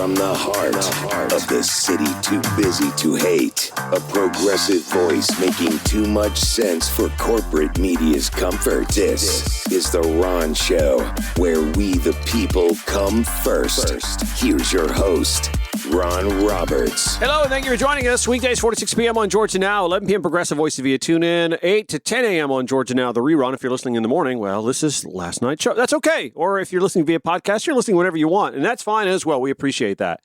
from the heart of the city too busy to hate. A progressive voice making too much sense for corporate media's comfort. This is The Ron Show, where we the people come first. Here's your host, Ron Roberts. Hello, thank you for joining us. Weekdays, 4 to 6 p.m. on Georgia Now, 11 p.m. Progressive Voice via TuneIn, 8 to 10 a.m. on Georgia Now. The rerun, if you're listening in the morning, well, this is last night's show. That's okay. Or if you're listening via podcast, you're listening whenever you want, and that's fine as well. We appreciate that.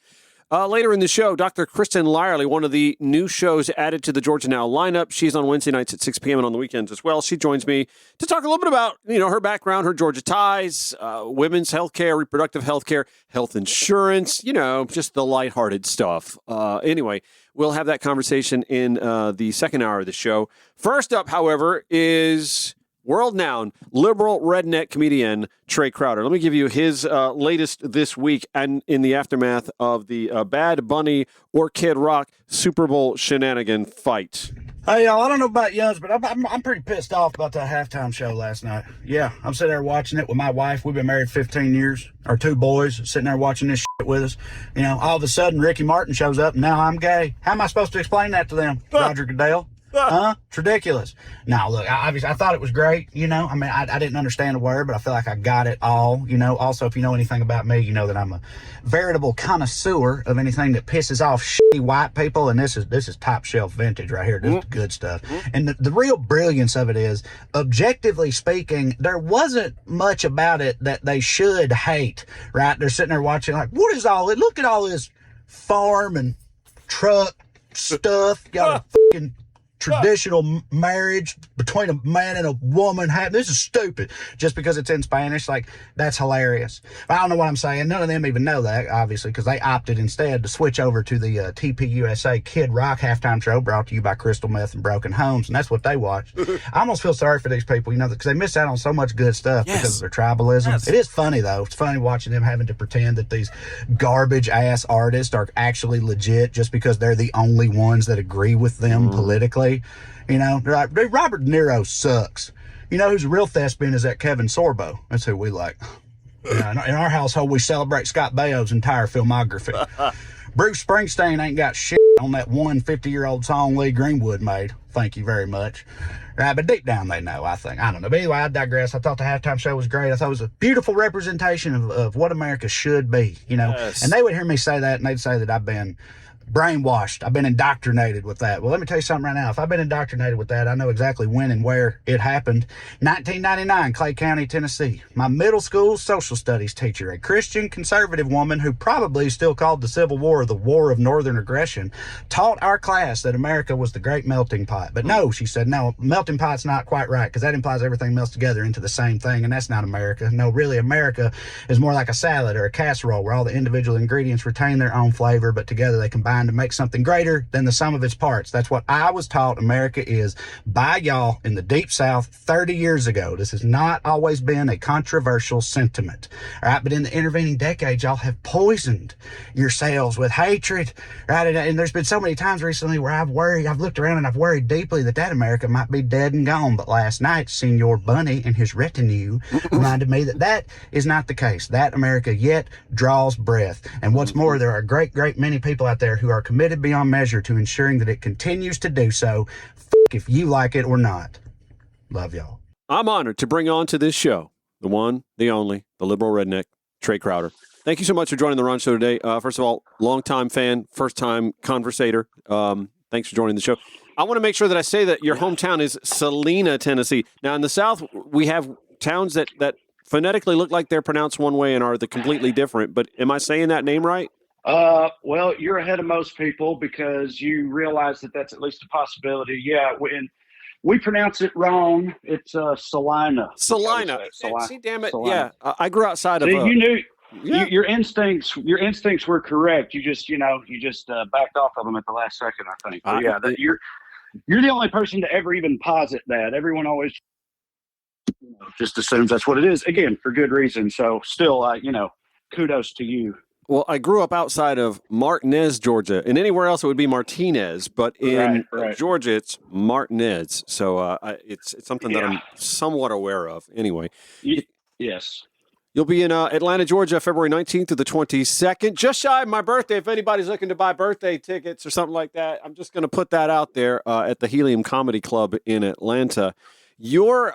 Later in the show, Dr. Kristin Lyerly, one of the new shows added to the Georgia Now lineup. She's on Wednesday nights at 6 p.m. and on the weekends as well. She joins me to talk a little bit about, her background, her Georgia ties, women's health care, reproductive health care, health insurance, just the lighthearted stuff. Anyway, we'll have that conversation in the second hour of the show. First up, however, is world-renowned liberal redneck comedian Trae Crowder. Let me give you his latest this week and in the aftermath of the Bad Bunny or Kid Rock Super Bowl shenanigan fight. Hey, y'all, I don't know about yours, but I'm pretty pissed off about that halftime show last night. Yeah, I'm sitting there watching it with my wife. We've been married 15 years. Our two boys sitting there watching this shit with us. All of a sudden, Ricky Martin shows up, and now I'm gay. How am I supposed to explain that to them, Roger Goodell? It's ridiculous. Now, look, obviously, I thought it was great, I didn't understand a word, but I feel like I got it all, Also, if you know anything about me, you know that I'm a veritable connoisseur of anything that pisses off shitty white people, and this is top shelf vintage right here. This is the good stuff. And the real brilliance of it is, objectively speaking, there wasn't much about it that they should hate, right? They're sitting there watching like, what is all it? Look at all this farm and truck stuff. Got a fucking traditional marriage between a man and a woman. This is stupid. Just because it's in Spanish, that's hilarious. I don't know what I'm saying. None of them even know that, obviously, because they opted instead to switch over to the TPUSA Kid Rock halftime show brought to you by Crystal Meth and Broken Homes, and that's what they watched. I almost feel sorry for these people, because they miss out on so much good stuff because of their tribalism. Yes. It is funny, though. It's funny watching them having to pretend that these garbage-ass artists are actually legit just because they're the only ones that agree with them politically. They're like, dude, Robert De Niro sucks. Who's a real thespian is that Kevin Sorbo. That's who we like. In our household, we celebrate Scott Baio's entire filmography. Bruce Springsteen ain't got shit on that 150-year-old song Lee Greenwood made. Thank you very much. Right, but deep down they know, I think. I don't know. But anyway, I digress. I thought the halftime show was great. I thought it was a beautiful representation of what America should be, Yes. And they would hear me say that, and they'd say that I've been brainwashed. I've been indoctrinated with that. Well, let me tell you something right now. If I've been indoctrinated with that, I know exactly when and where it happened. 1999, Clay County, Tennessee. My middle school social studies teacher, a Christian conservative woman who probably still called the Civil War the War of Northern Aggression, taught our class that America was the great melting pot. But no, she said, no, melting pot's not quite right, because that implies everything melts together into the same thing, and that's not America. No, really, America is more like a salad or a casserole where all the individual ingredients retain their own flavor, but together they combine to make something greater than the sum of its parts. That's what I was taught America is by y'all in the Deep South 30 years ago. This has not always been a controversial sentiment. All right, but in the intervening decades, y'all have poisoned yourselves with hatred. Right, and there's been so many times recently where I've looked around and I've worried deeply that America might be dead and gone. But last night, Senor Bunny and his retinue reminded me that is not the case. That America yet draws breath. And what's more, there are a great many people out there who are committed beyond measure to ensuring that it continues to do so. If you like it or not. Love y'all. I'm honored to bring on to this show the one, the only, the liberal redneck, Trae Crowder. Thank you so much for joining the Ron Show today. First of all, longtime fan, first-time conversator. Thanks for joining the show. I want to make sure that I say that your hometown is Salina, Tennessee. Now, in the South, we have towns that phonetically look like they're pronounced one way and are the completely different. But am I saying that name right? Well, you're ahead of most people because you realize that that's at least a possibility. Yeah, we pronounce it wrong. It's Salina. Salina. See, damn it. Salina. Yeah, I grew outside of. You knew. Yeah. Your instincts were correct. You just backed off of them at the last second, I think. But you're the only person to ever even posit that. Everyone always just assumes that's what it is. Again, for good reason. So still, kudos to you. Well, I grew up outside of Martinez, Georgia, and anywhere else it would be Martinez, but in Georgia it's Martinez. So it's something that I'm somewhat aware of. Anyway, yes. You'll be in Atlanta, Georgia, February 19th to the 22nd. Just shy of my birthday. If anybody's looking to buy birthday tickets or something like that, I'm just going to put that out there at the Helium Comedy Club in Atlanta. Your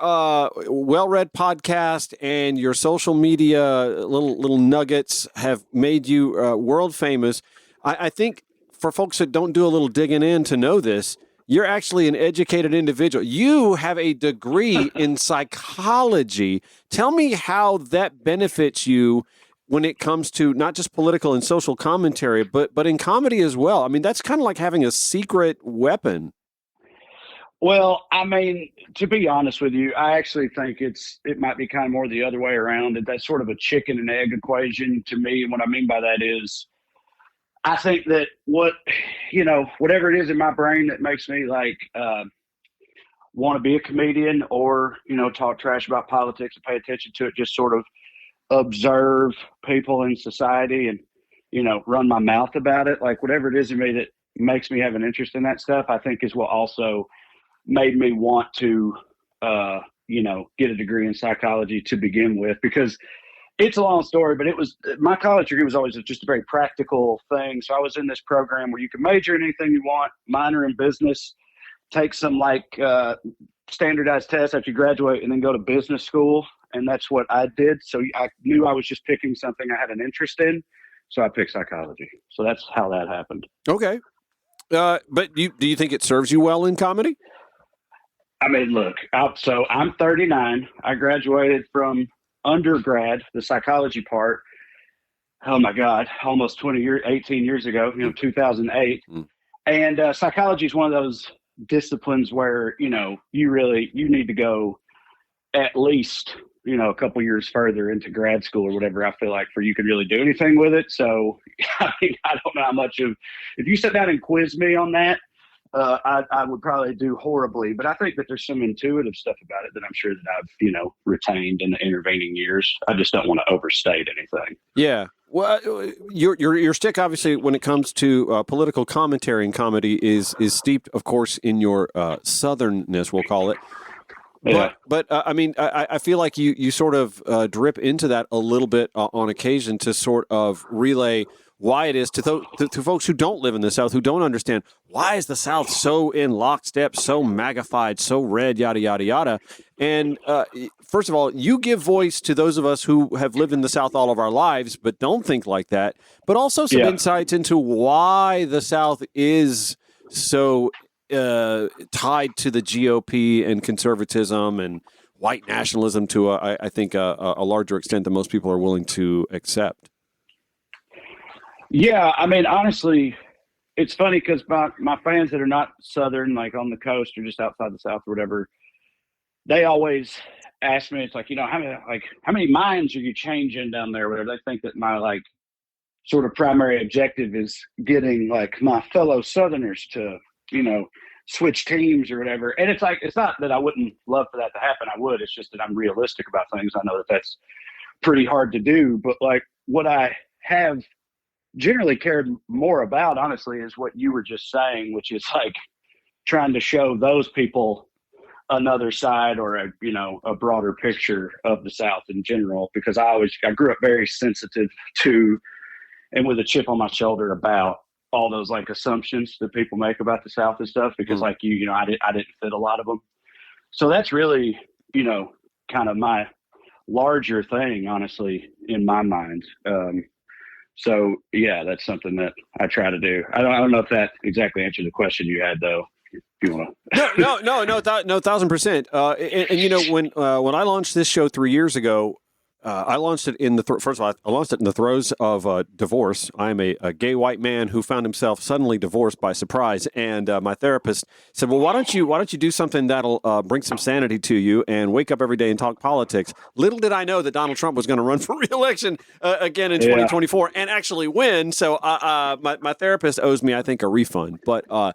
well-read podcast and your social media little nuggets have made you world famous. I think for folks that don't do a little digging in to know this, you're actually an educated individual. You have a degree in psychology. Tell me how that benefits you when it comes to not just political and social commentary, but in comedy as well. I mean, that's kind of like having a secret weapon. Well, I mean, to be honest with you, I actually think it might be kind of more the other way around. That's sort of a chicken and egg equation to me. And what I mean by that is, I think that whatever it is in my brain that makes me want to be a comedian or, talk trash about politics and pay attention to it, just sort of observe people in society and, run my mouth about it. Like whatever it is in me that makes me have an interest in that stuff, I think is what also made me want to, get a degree in psychology to begin with, because it's a long story, but my college degree was always just a very practical thing. So I was in this program where you can major in anything you want, minor in business, take some standardized tests after you graduate, and then go to business school. And that's what I did. So I knew I was just picking something I had an interest in. So I picked psychology. So that's how that happened. Okay. But do you think it serves you well in comedy? I mean, look, so I'm 39. I graduated from undergrad, the psychology part. Oh my God, almost 18 years ago, 2008. And psychology is one of those disciplines where, you need to go at least, a couple years further into grad school or whatever, I feel like, for you could really do anything with it. So, I mean, I don't know how much if you sat down and quizzed me on that, I would probably do horribly, but I think that there's some intuitive stuff about it that I'm sure that I've, retained in the intervening years. I just don't want to overstate anything. Yeah. Well, your stick, obviously, when it comes to political commentary and comedy is steeped, of course, in your southernness, we'll call it. Yeah. But I mean, I feel like you sort of drip into that a little bit on occasion to sort of relay why it is to folks who don't live in the South, who don't understand why is the South so in lockstep, so magnified, so red, yada, yada, yada. And first of all, you give voice to those of us who have lived in the South all of our lives, but don't think like that, but also some insights into why the South is so tied to the GOP and conservatism and white nationalism to, I think, a larger extent than most people are willing to accept. Yeah, I mean, honestly, it's funny because my fans that are not Southern, like on the coast or just outside the South or whatever, they always ask me, it's like, how many minds are you changing down there? Whatever. They think that my sort of primary objective is getting my fellow Southerners to, switch teams or whatever. And it's not that I wouldn't love for that to happen. I would. It's just that I'm realistic about things. I know that that's pretty hard to do, but what I have generally cared more about, honestly, is what you were just saying, which is trying to show those people another side or a broader picture of the South in general, because I grew up very sensitive to and with a chip on my shoulder about all those assumptions that people make about the South and stuff, because I didn't fit a lot of them. So that's really, kind of my larger thing, honestly, in my mind. So yeah, that's something that I try to do. I don't know if that exactly answered the question you had, though. If you want to. No, 1,000%. When I launched this show 3 years ago, I launched it in first of all, I launched it in the throes of divorce. I'm a gay white man who found himself suddenly divorced by surprise, and my therapist said, "Well, why don't you do something that'll bring some sanity to you and wake up every day and talk politics?" Little did I know that Donald Trump was going to run for re-election again in 2024 and actually win. So my therapist owes me, I think, a refund. But right.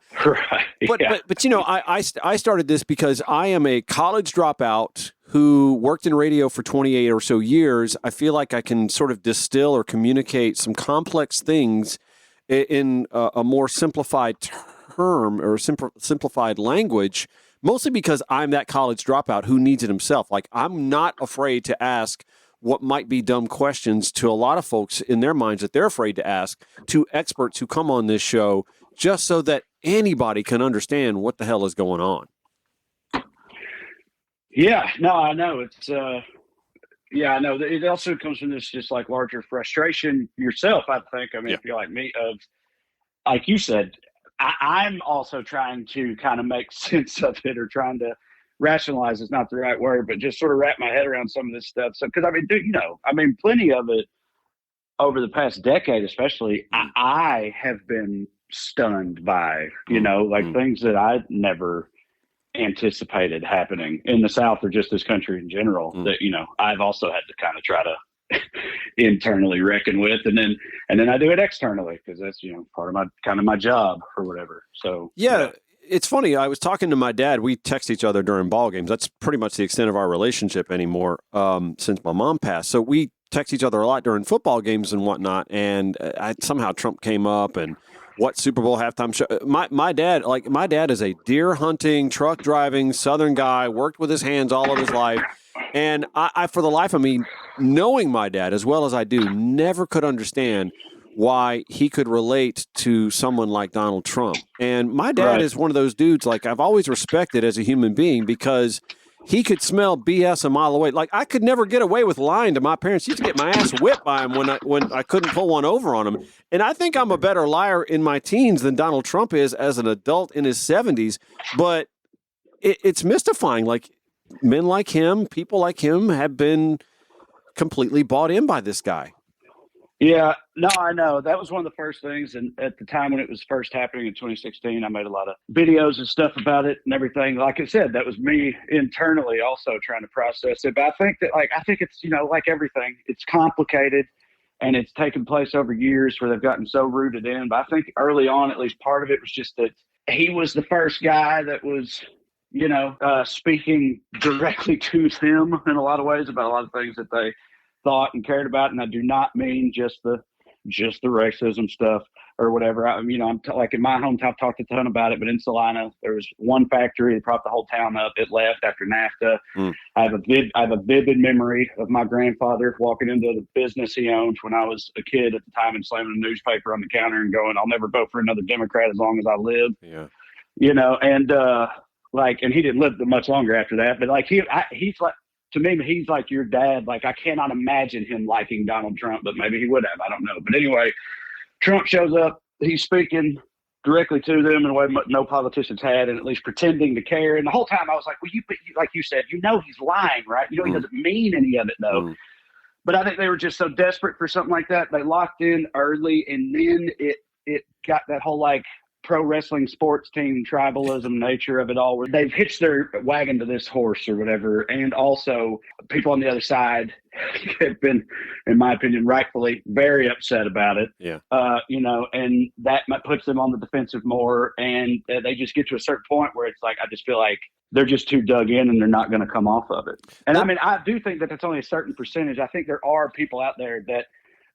I started this because I am a college dropout who worked in radio for 28 or so years. I feel like I can sort of distill or communicate some complex things in a more simplified term or simplified language, mostly because I'm that college dropout who needs it himself. I'm not afraid to ask what might be dumb questions to a lot of folks in their minds that they're afraid to ask to experts who come on this show, just so that anybody can understand what the hell is going on. Yeah, no, I know. It's, I know. It also comes from this just like larger frustration yourself, I think. I mean, if you're like me, of, like you said, I'm also trying to kind of make sense of it, or trying to rationalize is not the right word, but just sort of wrap my head around some of this stuff. So, because I mean, plenty of it over the past decade, especially, I have been stunned by, things that I never anticipated happening in the South or just this country in general, that, I've also had to kind of try to internally reckon with, and then I do it externally, because that's, part of my job or whatever. So, yeah. It's funny. I was talking to my dad. We text each other during ball games. That's pretty much the extent of our relationship anymore, since my mom passed. So we text each other a lot during football games and whatnot. And somehow Trump came up, and what Super Bowl halftime show. My dad is a deer hunting, truck driving Southern guy, worked with his hands all of his life. And I, for the life of me, knowing my dad as well as I do, never could understand why he could relate to someone like Donald Trump. And my dad is one of those dudes, like, I've always respected as a human being, because he could smell BS a mile away. Like, I could never get away with lying to my parents. He used to get my ass whipped by him when I couldn't pull one over on him. And I think I'm a better liar in my teens than Donald Trump is as an adult in his 70s. But it's mystifying. Like, men like him, people like him, have been completely bought in by this guy. Yeah, no, I know. That was one of the first things. And at the time when it was first happening in 2016, I made a lot of videos and stuff about it and everything. Like I said, that was me internally also trying to process it. But I think it's, like everything, it's complicated, and it's taken place over years where they've gotten so rooted in. But I think early on, at least part of it was just that he was the first guy that was, speaking directly to them in a lot of ways about a lot of things that they thought and cared about. And I do not mean just the racism stuff or whatever. I'm like in my hometown, I've talked a ton about it, but in Salina, there was one factory that propped the whole town up. It left after NAFTA. I have a vivid memory of my grandfather walking into the business he owned when I was a kid at the time, and slamming a newspaper on the counter and going, "I'll never vote for another Democrat as long as I live." Yeah. And he didn't live much longer after that, but like he's like, to me, he's like your dad. Like, I cannot imagine him liking Donald Trump, but maybe he would have. I don't know. But anyway, Trump shows up. He's speaking directly to them in a way no politicians had, and at least pretending to care. And the whole time I was like, well, like you said, he's lying, right? He doesn't mean any of it, though. But I think they were just so desperate for something like that. They locked in early, and then it got that whole, like, pro wrestling sports team tribalism nature of it all, where they've hitched their wagon to this horse or whatever. And also people on the other side have been, in my opinion, rightfully very upset about it. Yeah. And that puts them on the defensive more. And they just get to a certain point where it's like, I just feel like they're just too dug in and they're not going to come off of it. And I do think that that's only a certain percentage. I think there are people out there that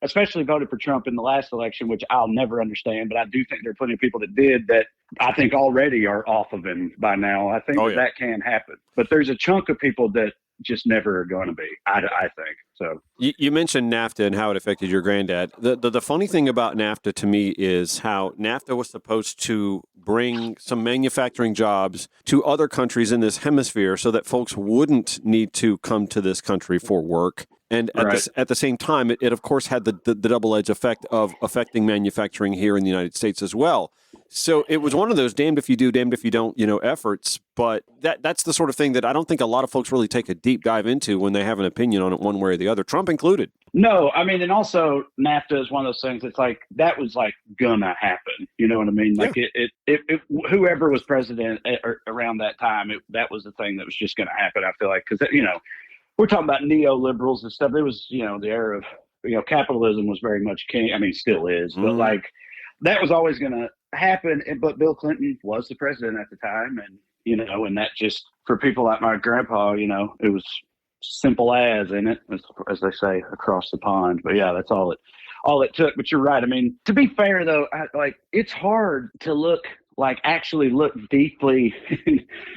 especially voted for Trump in the last election, which I'll never understand, but I do think there are plenty of people that did, that I think already are off of him by now. I think that can happen. But there's a chunk of people that just never are going to be, I think. So you mentioned NAFTA and how it affected your granddad. The funny thing about NAFTA to me is how NAFTA was supposed to bring some manufacturing jobs to other countries in this hemisphere so that folks wouldn't need to come to this country for work. And at the same time, it of course had the double-edged effect of affecting manufacturing here in the United States as well. So it was one of those damned if you do, damned if you don't, efforts. But that's the sort of thing that I don't think a lot of folks really take a deep dive into when they have an opinion on it one way or the other, Trump included. No, I mean, and also NAFTA is one of those things that's like, that was like gonna happen. You know what I mean? Like it whoever was president around that time, that was the thing that was just gonna happen. I feel like, because we're talking about neoliberals and stuff. It was, the era of, capitalism was very much king. I mean, still is, but like that was always going to happen. But Bill Clinton was the president at the time. And, and that just, for people like my grandpa, it was simple as in it, as they say, across the pond. But yeah, that's all it took. But you're right. I mean, to be fair though, it's hard to actually look deeply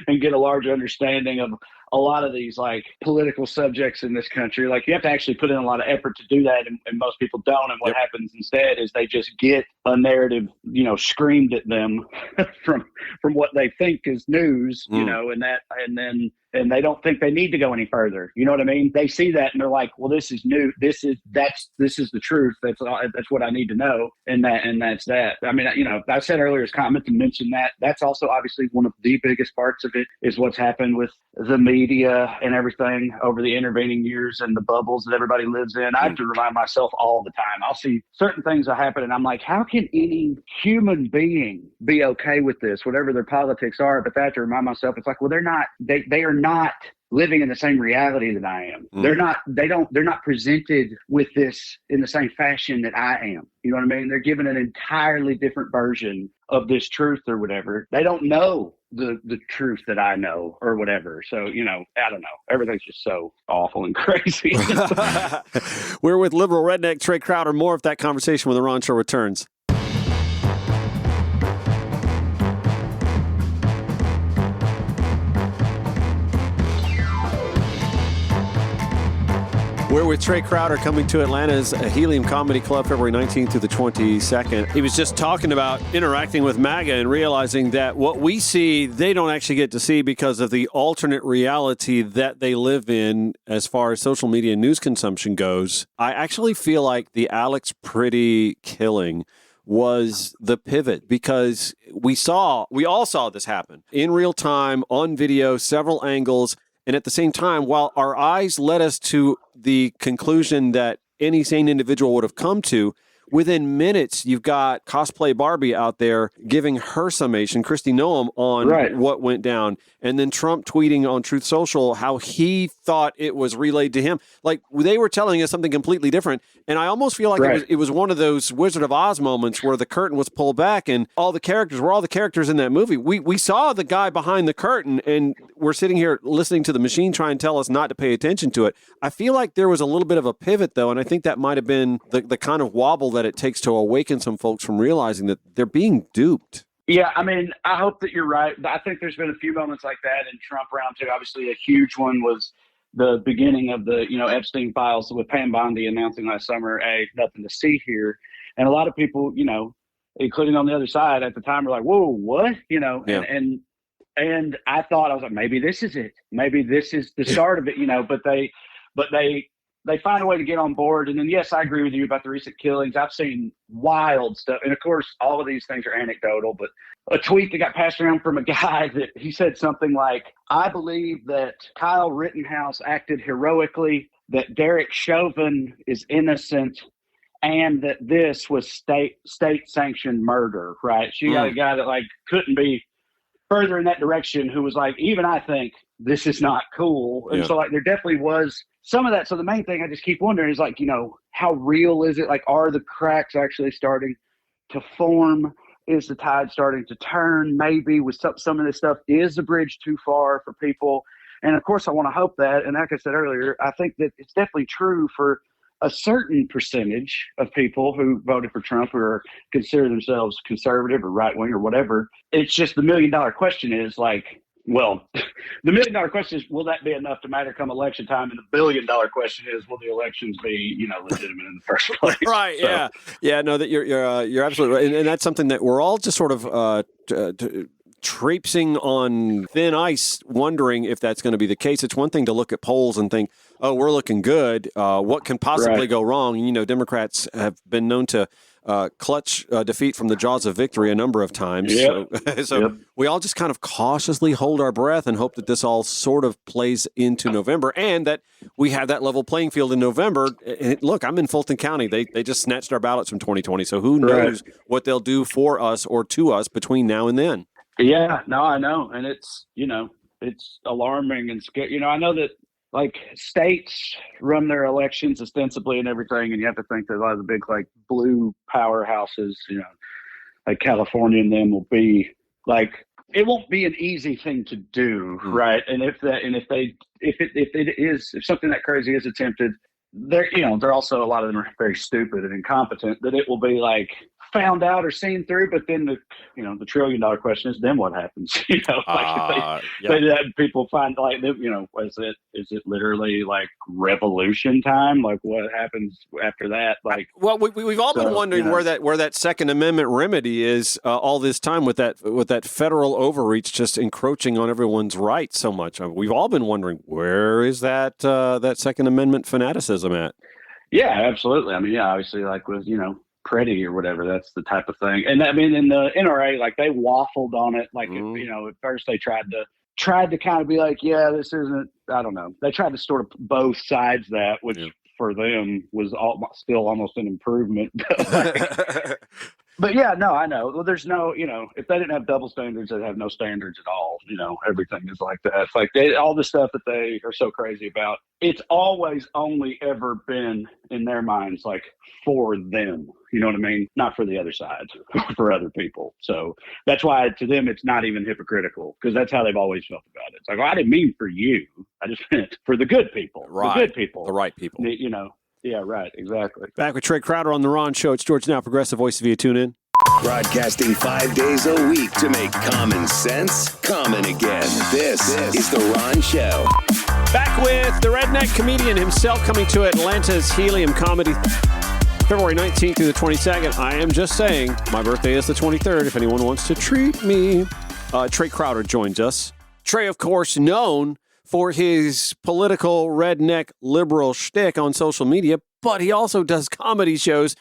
and get a large understanding of a lot of these like political subjects in this country, like you have to actually put in a lot of effort to do that, and most people don't. And what happens instead is they just get a narrative, screamed at them from what they think is news, and they don't think they need to go any further. You know what I mean? They see that and they're like, well, this is new. This is the truth. That's what I need to know. And that's that. I mean, I said earlier, it's kind of meant to mention that. That's also obviously one of the biggest parts of it is what's happened with the media and everything over the intervening years and the bubbles that everybody lives in. I have to remind myself all the time. I'll see certain things that happen and I'm like, how can any human being be okay with this, whatever their politics are? But I have to remind myself, it's like, well, they are not living in the same reality that I am. They're not presented with this in the same fashion that I am. You know what I mean? They're given an entirely different version of this truth or whatever. They don't know the truth that I know or whatever. So, I don't know. Everything's just so awful and crazy. We're with liberal redneck Trae Crowder. More of that conversation when the Ron Show returns. We're with Trae Crowder coming to Atlanta's Helium Comedy Club February 19th through the 22nd. He was just talking about interacting with MAGA and realizing that what we see, they don't actually get to see because of the alternate reality that they live in as far as social media news consumption goes. I actually feel like the Alex Pretty killing was the pivot because we all saw this happen in real time on video, several angles. And at the same time, while our eyes led us to the conclusion that any sane individual would have come to, within minutes, you've got Cosplay Barbie out there giving her summation, Kristi Noem, on what went down. And then Trump tweeting on Truth Social how he thought it was relayed to him. Like, they were telling us something completely different. And I almost feel like it was one of those Wizard of Oz moments where the curtain was pulled back and all the characters in that movie. We saw the guy behind the curtain, and we're sitting here listening to the machine try and tell us not to pay attention to it. I feel like there was a little bit of a pivot, though, and I think that might have been the kind of wobble that it takes to awaken some folks from realizing that they're being duped. Yeah, I mean, I hope that you're right. I think there's been a few moments like that in Trump round two. Obviously, a huge one was the beginning of the, Epstein files with Pam Bondi announcing last summer, hey, nothing to see here. And a lot of people, including on the other side at the time, were like, whoa, what? And I thought, I was like, maybe this is it. Maybe this is the start of it, but they find a way to get on board. And then, yes, I agree with you about the recent killings. I've seen wild stuff. And of course, all of these things are anecdotal, but a tweet that got passed around from a guy that he said something like, I believe that Kyle Rittenhouse acted heroically, that Derek Chauvin is innocent, and that this was state sanctioned murder, right? She got a guy that couldn't be further in that direction, who was like, even I think this is not cool. And so there definitely was some of that. So the main thing I just keep wondering is how real is it? Are the cracks actually starting to form? Is the tide starting to turn? Maybe with some of this stuff, is the bridge too far for people? And of course I want to hope that. And like I said earlier, I think that it's definitely true for a certain percentage of people who voted for Trump or consider themselves conservative or right wing or whatever. It's just the $1 million question is well, the $1 million question is, will that be enough to matter come election time? And the $1 billion question is, will the elections be, legitimate in the first place? Right. So. Yeah. No, that you're absolutely right, and that's something that we're all just sort of traipsing on thin ice, wondering if that's going to be the case. It's one thing to look at polls and think, oh, we're looking good. What can possibly go wrong? Democrats have been known to clutch defeat from the jaws of victory a number of times. So we all just kind of cautiously hold our breath and hope that this all sort of plays into November and that we have that level playing field in November. And look, I'm in Fulton County. They just snatched our ballots from 2020. So who knows what they'll do for us or to us between now and then. Yeah, no, I know. And it's, it's alarming and scary. I know that states run their elections ostensibly and everything, and you have to think that a lot of the big blue powerhouses, like California and them will be it won't be an easy thing to do, right? And if something that crazy is attempted, they're also, a lot of them are very stupid and incompetent, that it will be found out or seen through. But then the $1 trillion question is, then what happens? If people find like, is it literally like revolution time? Like what happens after that? Like, well, we've all been wondering where that Second Amendment remedy is all this time with that federal overreach just encroaching on everyone's rights so much. We've all been wondering, where is that Second Amendment fanaticism at? Yeah, absolutely. I mean, yeah, obviously, like with Pretty or whatever, that's the type of thing. And I mean, in the NRA, like they waffled on it. Like at first they tried to kind of be like, yeah, this isn't. I don't know. They tried to sort of both sides that, which for them was still almost an improvement. But yeah, no, I know. Well, there's no, if they didn't have double standards, they'd have no standards at all. Everything is like that. It's like all the stuff that they are so crazy about, it's always only ever been in their minds, like for them. You know what I mean? Not for the other side, for other people. So that's why to them, it's not even hypocritical, because that's how they've always felt about it. It's like, well, I didn't mean for you. I just meant for the good people. Right. The good people. The right people. Yeah, right. Exactly. Back with Trae Crowder on The Ron Show. It's George Now, Progressive Voice via TuneIn. Broadcasting 5 days a week to make common sense common again. This is The Ron Show. Back with the redneck comedian himself, coming to Atlanta's Helium Comedy February 19th through the 22nd. I am just saying, my birthday is the 23rd, if anyone wants to treat me. Trae Crowder joins us. Trae, of course, known for his political redneck liberal shtick on social media, but he also does comedy shows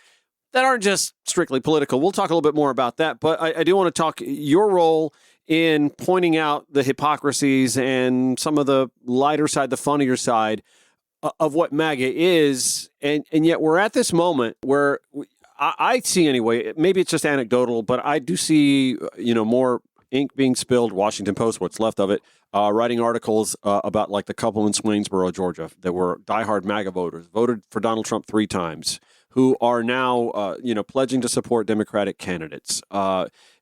that aren't just strictly political. We'll talk a little bit more about that, but I do want to talk your role in pointing out the hypocrisies and some of the lighter side, the funnier side of what MAGA is, and yet we're at this moment where I see anyway, maybe it's just anecdotal, but I do see, more ink being spilled, Washington Post, what's left of it, writing articles about like the couple in Swainsboro, Georgia, that were diehard MAGA voters, voted for Donald Trump 3 times, who are now, pledging to support Democratic candidates.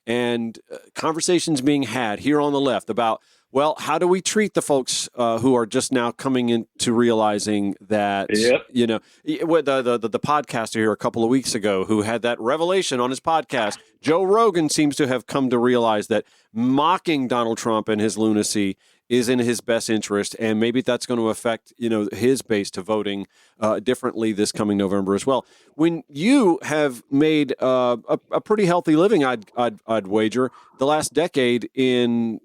And conversations being had here on the left about, well, how do we treat the folks who are just now coming into realizing that, the podcaster here a couple of weeks ago who had that revelation on his podcast, Joe Rogan seems to have come to realize that mocking Donald Trump and his lunacy is in his best interest, and maybe that's going to affect, his base to voting differently this coming November as well. When you have made a pretty healthy living, I'd wager, the last decade in,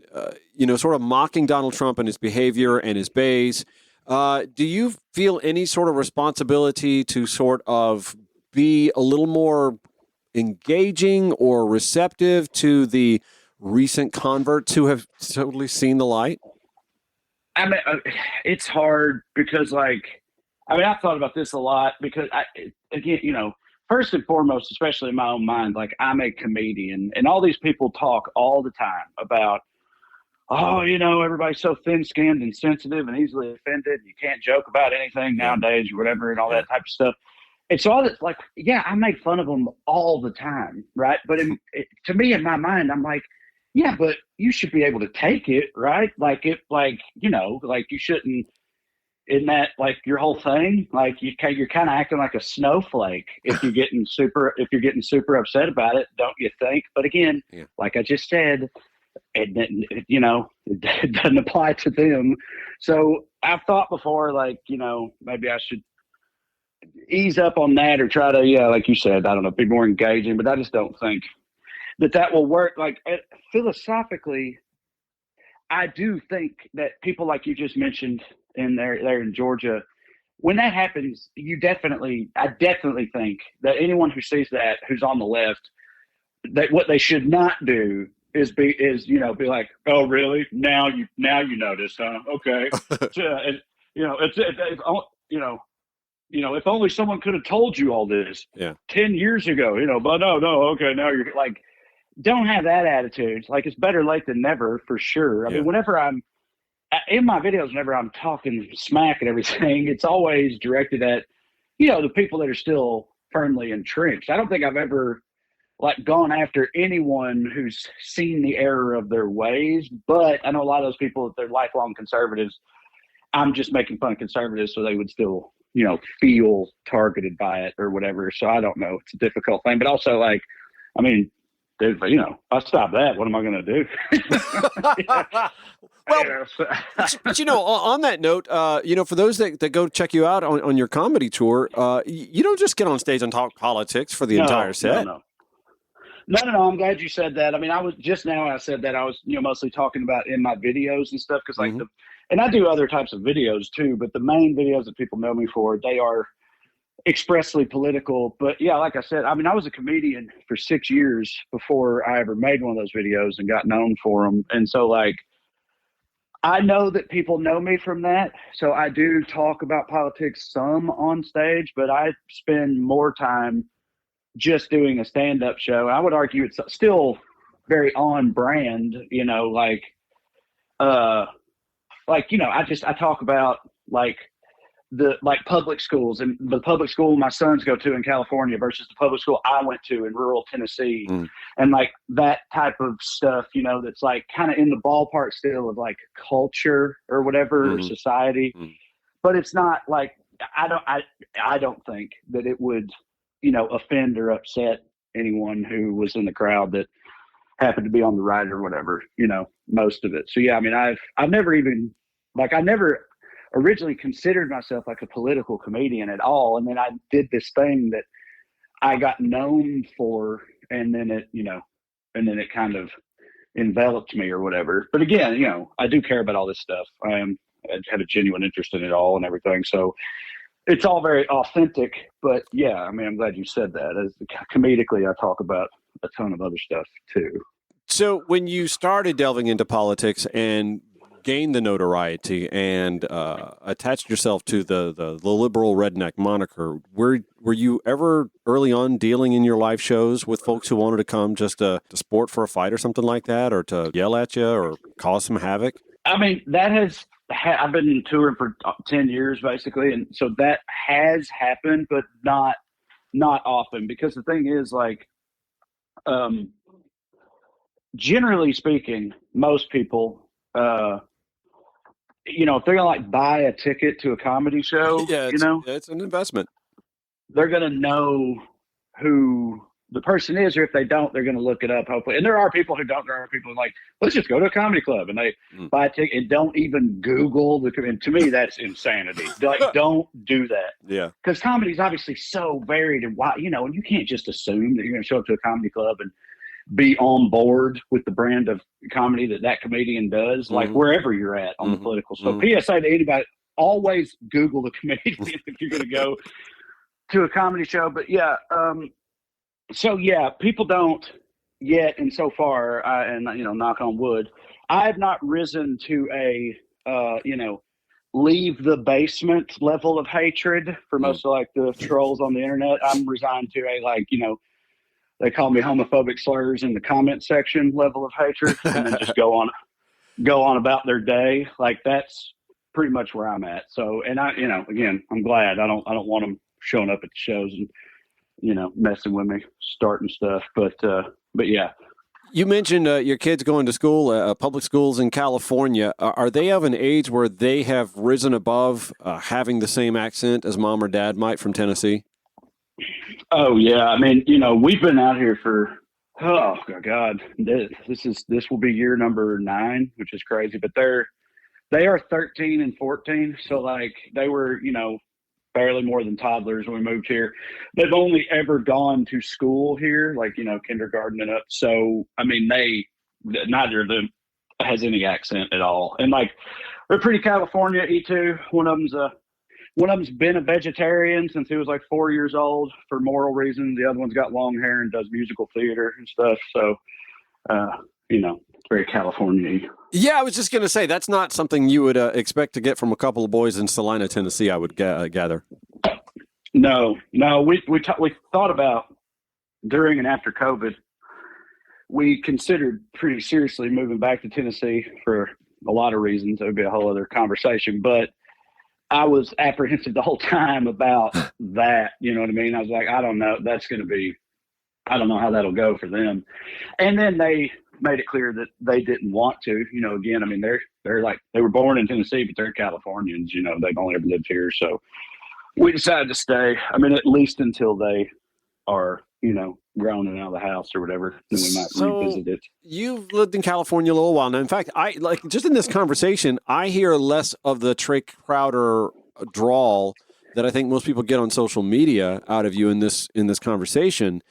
sort of mocking Donald Trump and his behavior and his base, do you feel any sort of responsibility to sort of be a little more engaging or receptive to the recent converts who have totally seen the light? I mean, it's hard because, I've thought about this a lot because, first and foremost, especially in my own mind, I'm a comedian, and all these people talk all the time about, everybody's so thin-skinned and sensitive and easily offended. You can't joke about anything nowadays or whatever and all that type of stuff. And so I make fun of them all the time, right? But to me, in my mind, I'm like, yeah, but you should be able to take it, right? You shouldn't, isn't that like your whole thing? Like you're kind of acting like a snowflake if you're getting super upset about it, don't you think? But again, like I just said, it doesn't apply to them. So I've thought before, maybe I should ease up on that or try to, like you said, I don't know, be more engaging, but I just don't think that will work. Philosophically, I do think that people like you just mentioned there in Georgia, when that happens, I definitely think that anyone who sees that, who's on the left, that what they should not do is be like, oh really? Now you notice, huh? Okay. If only someone could have told you all this 10 years ago, but no, okay, now you're like, don't have that attitude. Like, it's better late than never, for sure. I mean, whenever I'm in my videos, whenever I'm talking smack and everything, it's always directed at, the people that are still firmly entrenched. I don't think I've ever gone after anyone who's seen the error of their ways, but I know a lot of those people, if they're lifelong conservatives, I'm just making fun of conservatives so they would still, feel targeted by it or whatever. So I don't know. It's a difficult thing, but also I mean, if I stop that, what am I going to do? Well, but on that note, for those that go check you out on your comedy tour, you don't just get on stage and talk politics for the entire set. No. I'm glad you said that. I mean, I said that I was, mostly talking about in my videos and stuff. Cause and I do other types of videos too, but the main videos that people know me for, they are expressly political. But yeah, like I said, I mean, I was a comedian for 6 years before I ever made one of those videos and got known for them. And so I know that people know me from that. So I do talk about politics some on stage, but I spend more time just doing a stand-up show. I would argue it's still very on brand, I talk about the public schools and the public school my sons go to in California versus the public school I went to in rural Tennessee. And that type of stuff, that's kind of in the ballpark still of culture or whatever, or society. But it's not I don't think that it would, offend or upset anyone who was in the crowd that happened to be on the right or whatever, most of it. So yeah, I mean, I've never even I never originally considered myself a political comedian at all. And then I did this thing that I got known for, and then it kind of enveloped me or whatever. But again, I do care about all this stuff. I have a genuine interest in it all and everything. So it's all very authentic, but yeah, I mean, I'm glad you said that. As comedically, I talk about a ton of other stuff too. So when you started delving into politics and gained the notoriety and attached yourself to the liberal redneck moniker, were you ever early on dealing in your live shows with folks who wanted to come just to sport for a fight or something like that, or to yell at you or cause some havoc? I mean, I've been touring for 10 years basically, and so that has happened, but not often, because the thing is, generally speaking, most people, if they're gonna buy a ticket to a comedy show, it's an investment. They're gonna know who the person is, or if they don't, they're going to look it up, hopefully. And there are people who don't. There are people who let's just go to a comedy club, and they buy a ticket and don't even Google and to me, that's insanity. Don't do that. Yeah. Because comedy is obviously so varied and why, and you can't just assume that you're going to show up to a comedy club and be on board with the brand of comedy that comedian does, wherever you're at on the political. So PSA to anybody, always Google the comedian if you're going to go to a comedy show. But yeah, so yeah, people don't yet, and so far, knock on wood, I have not risen to a leave the basement level of hatred for most of the trolls on the internet. I'm resigned to a they call me homophobic slurs in the comment section level of hatred, and then just go on about their day. That's pretty much where I'm at. So, and again, I'm glad. I don't want them showing up at the shows and messing with me, starting stuff. But yeah. You mentioned your kids going to school, public schools in California. Are they of an age where they have risen above having the same accent as mom or dad might from Tennessee? Oh yeah. I mean, we've been out here for, oh God, this will be year number 9, which is crazy, but they are 13 and 14. So they were, barely more than toddlers when we moved here. They've only ever gone to school here, kindergarten and up. So, I mean, neither of them has any accent at all. And they're pretty California-y too. One of them's been a vegetarian since he was 4 years old for moral reasons. The other one's got long hair and does musical theater and stuff. So, very California-y. Yeah, I was just going to say, that's not something you would expect to get from a couple of boys in Salina, Tennessee, I would gather. No. We thought about, during and after COVID, we considered pretty seriously moving back to Tennessee for a lot of reasons. It would be a whole other conversation. But I was apprehensive the whole time about that. You know what I mean? I was like, I don't know. I don't know how that'll go for them. And then they made it clear that they didn't want to. Again, I mean, they were born in Tennessee, but they're Californians. They've only ever lived here. So we decided to stay. I mean, at least until they are, grown and out of the house or whatever, then we might revisit it. You've lived in California a little while now. In fact, just in this conversation, I hear less of the Trae Crowder drawl that I think most people get on social media out of you in this conversation.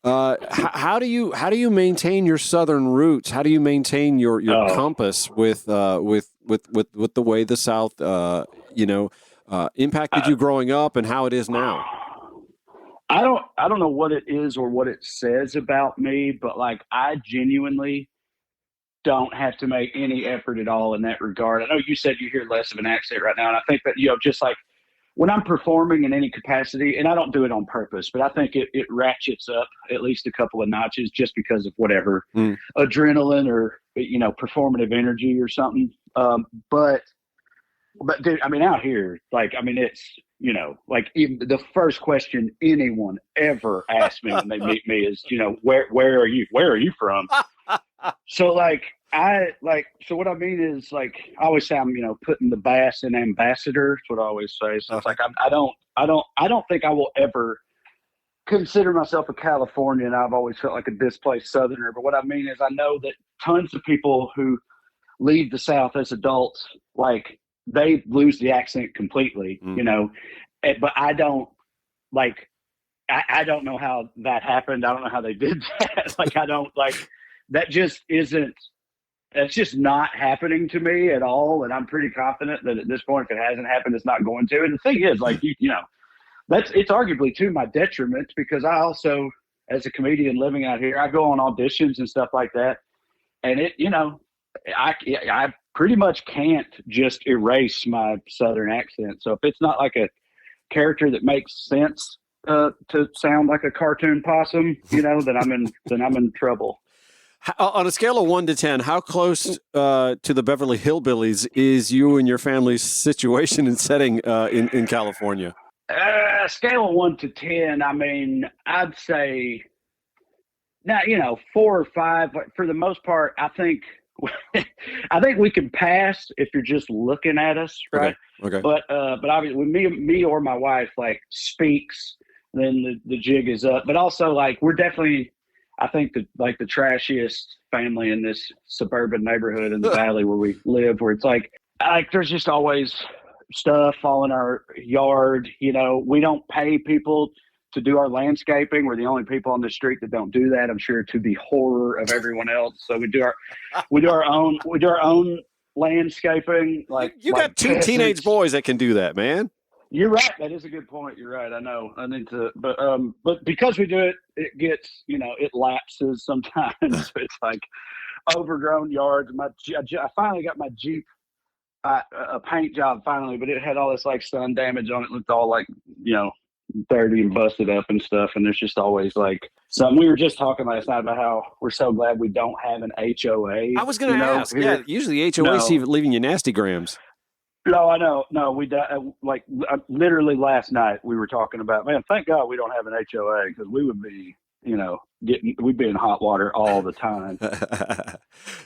How do you maintain your Southern roots? How do you maintain your compass with the way the South impacted you growing up and how it is now? I don't know what it is or what it says about me, but like I genuinely don't have to make any effort at all in that regard. I know you said you hear less of an accent right now, and I think that just like when I'm performing in any capacity, and I don't do it on purpose, but I think it ratchets up at least a couple of notches just because of whatever adrenaline or performative energy or something. But dude, I mean, out here, it's like even the first question anyone ever asks me when they meet me is, where are you from? So so what I mean is like, I always say I'm, putting the bass in ambassador. That's what I always say. So it's like, I don't think I will ever consider myself a Californian. I've always felt like a displaced Southerner. But what I mean is I know that tons of people who leave the South as adults, like they lose the accent completely, but I don't I don't know how that happened. I don't know how they did that. That's just not happening to me at all. And I'm pretty confident that at this point, if it hasn't happened, it's not going to. And the thing is, like, it's arguably to my detriment because I also, as a comedian living out here, I go on auditions and stuff like that. And I pretty much can't just erase my Southern accent. So if it's not like a character that makes sense to sound like a cartoon possum, then I'm in trouble. On a scale of 1 to 10, how close to the Beverly Hillbillies is you and your family's situation and setting in California? Scale of 1 to 10, I mean, I'd say now 4 or 5. But for the most part, I think we can pass if you're just looking at us, right? Okay. But obviously, when me or my wife speaks, then the jig is up. But also, like, we're definitely, I think, the trashiest family in this suburban neighborhood in the valley where we live, where it's like there's just always stuff all in our yard. We don't pay people to do our landscaping. We're the only people on the street that don't do that, I'm sure, to the horror of everyone else. So we do our own landscaping. You got 2 teenage boys that can do that, man. You're right. That is a good point. You're right. I know. I need to, but because we do it, it gets, it lapses sometimes. It's like overgrown yards. I finally got my Jeep, a paint job finally, but it had all this sun damage on it. It looked all dirty and busted up and stuff. And there's just always something. We were just talking last night about how we're so glad we don't have an HOA. I was going to ask. Yeah, usually HOA's leaving you nasty grams. No, I know. No, we literally last night we were talking about, man, thank God we don't have an HOA because we would be, we'd be in hot water all the time.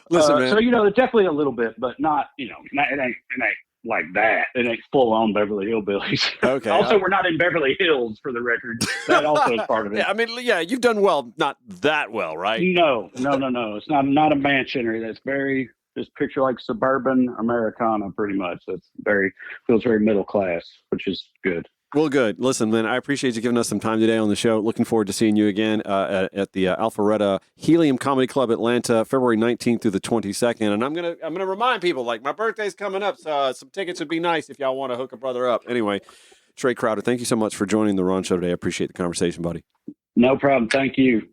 Listen, man. So, there's definitely a little bit, but not, it ain't like that. It ain't full on Beverly Hillbillies. Okay. Also, we're not in Beverly Hills, for the record. That also is part of it. Yeah, I mean, you've done well, not that well, right? No. It's not a mansion or that's very. Just picture like suburban Americana, pretty much. Feels very middle class, which is good. Well, good. Listen, man, I appreciate you giving us some time today on the show. Looking forward to seeing you again at the Alpharetta Helium Comedy Club Atlanta, February 19th through the 22nd. And I'm gonna remind people, my birthday's coming up, so some tickets would be nice if y'all want to hook a brother up. Anyway, Trae Crowder, thank you so much for joining the Ron Show today. I appreciate the conversation, buddy. No problem. Thank you.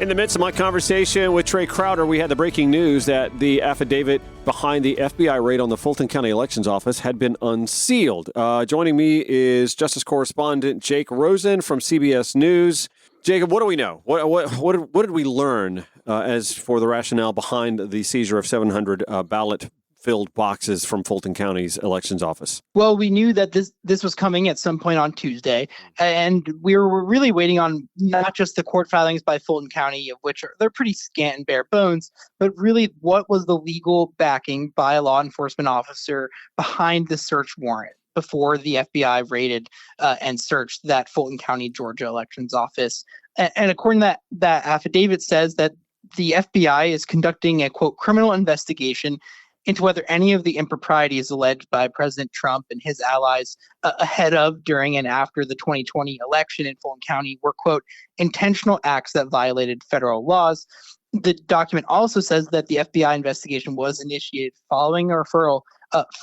In the midst of my conversation with Trae Crowder, we had the breaking news that the affidavit behind the FBI raid on the Fulton County Elections Office had been unsealed. Joining me is Justice Correspondent Jake Rosen from CBS News. Jacob, what do we know? What did we learn as for the rationale behind the seizure of 700 ballot filled boxes from Fulton County's elections office? Well, we knew that this was coming at some point on Tuesday, and we were really waiting on not just the court filings by Fulton County, of which they're pretty scant and bare bones, but really what was the legal backing by a law enforcement officer behind the search warrant before the FBI raided and searched that Fulton County, Georgia elections office. And according to that affidavit says that the FBI is conducting a, quote, criminal investigation into whether any of the improprieties alleged by President Trump and his allies ahead of, during, and after the 2020 election in Fulton County were, quote, intentional acts that violated federal laws. The document also says that the FBI investigation was initiated following a referral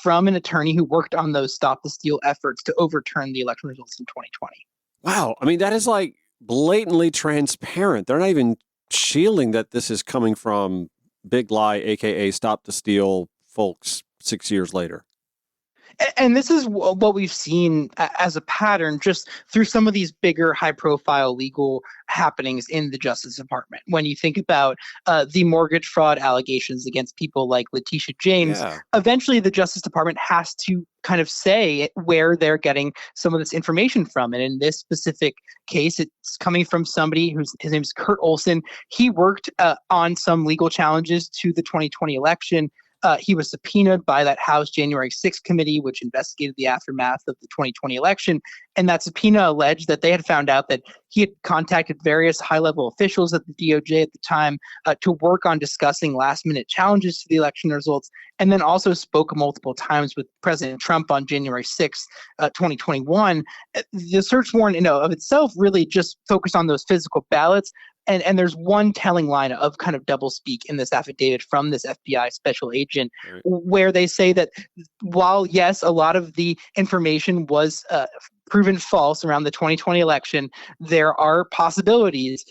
from an attorney who worked on those Stop the Steal efforts to overturn the election results in 2020. Wow. I mean, that is like blatantly transparent. They're not even shielding that this is coming from Big Lie, a.k.a. Stop the Steal folks 6 years later. And this is what we've seen as a pattern just through some of these bigger high-profile legal happenings in the Justice Department. When you think about the mortgage fraud allegations against people like Letitia James, eventually the Justice Department has to kind of say where they're getting some of this information from. And in this specific case, it's coming from somebody his name is Kurt Olson. He worked on some legal challenges to the 2020 election. He was subpoenaed by that House January 6th committee, which investigated the aftermath of the 2020 election. And that subpoena alleged that they had found out that he had contacted various high-level officials at the DOJ at the time to work on discussing last-minute challenges to the election results, and then also spoke multiple times with President Trump on January 6th, 2021. The search warrant in of itself really just focused on those physical ballots. And there's one telling line of kind of doublespeak in this affidavit from this FBI special agent, where they say that while, yes, a lot of the information was proven false around the 2020 election, there are possibilities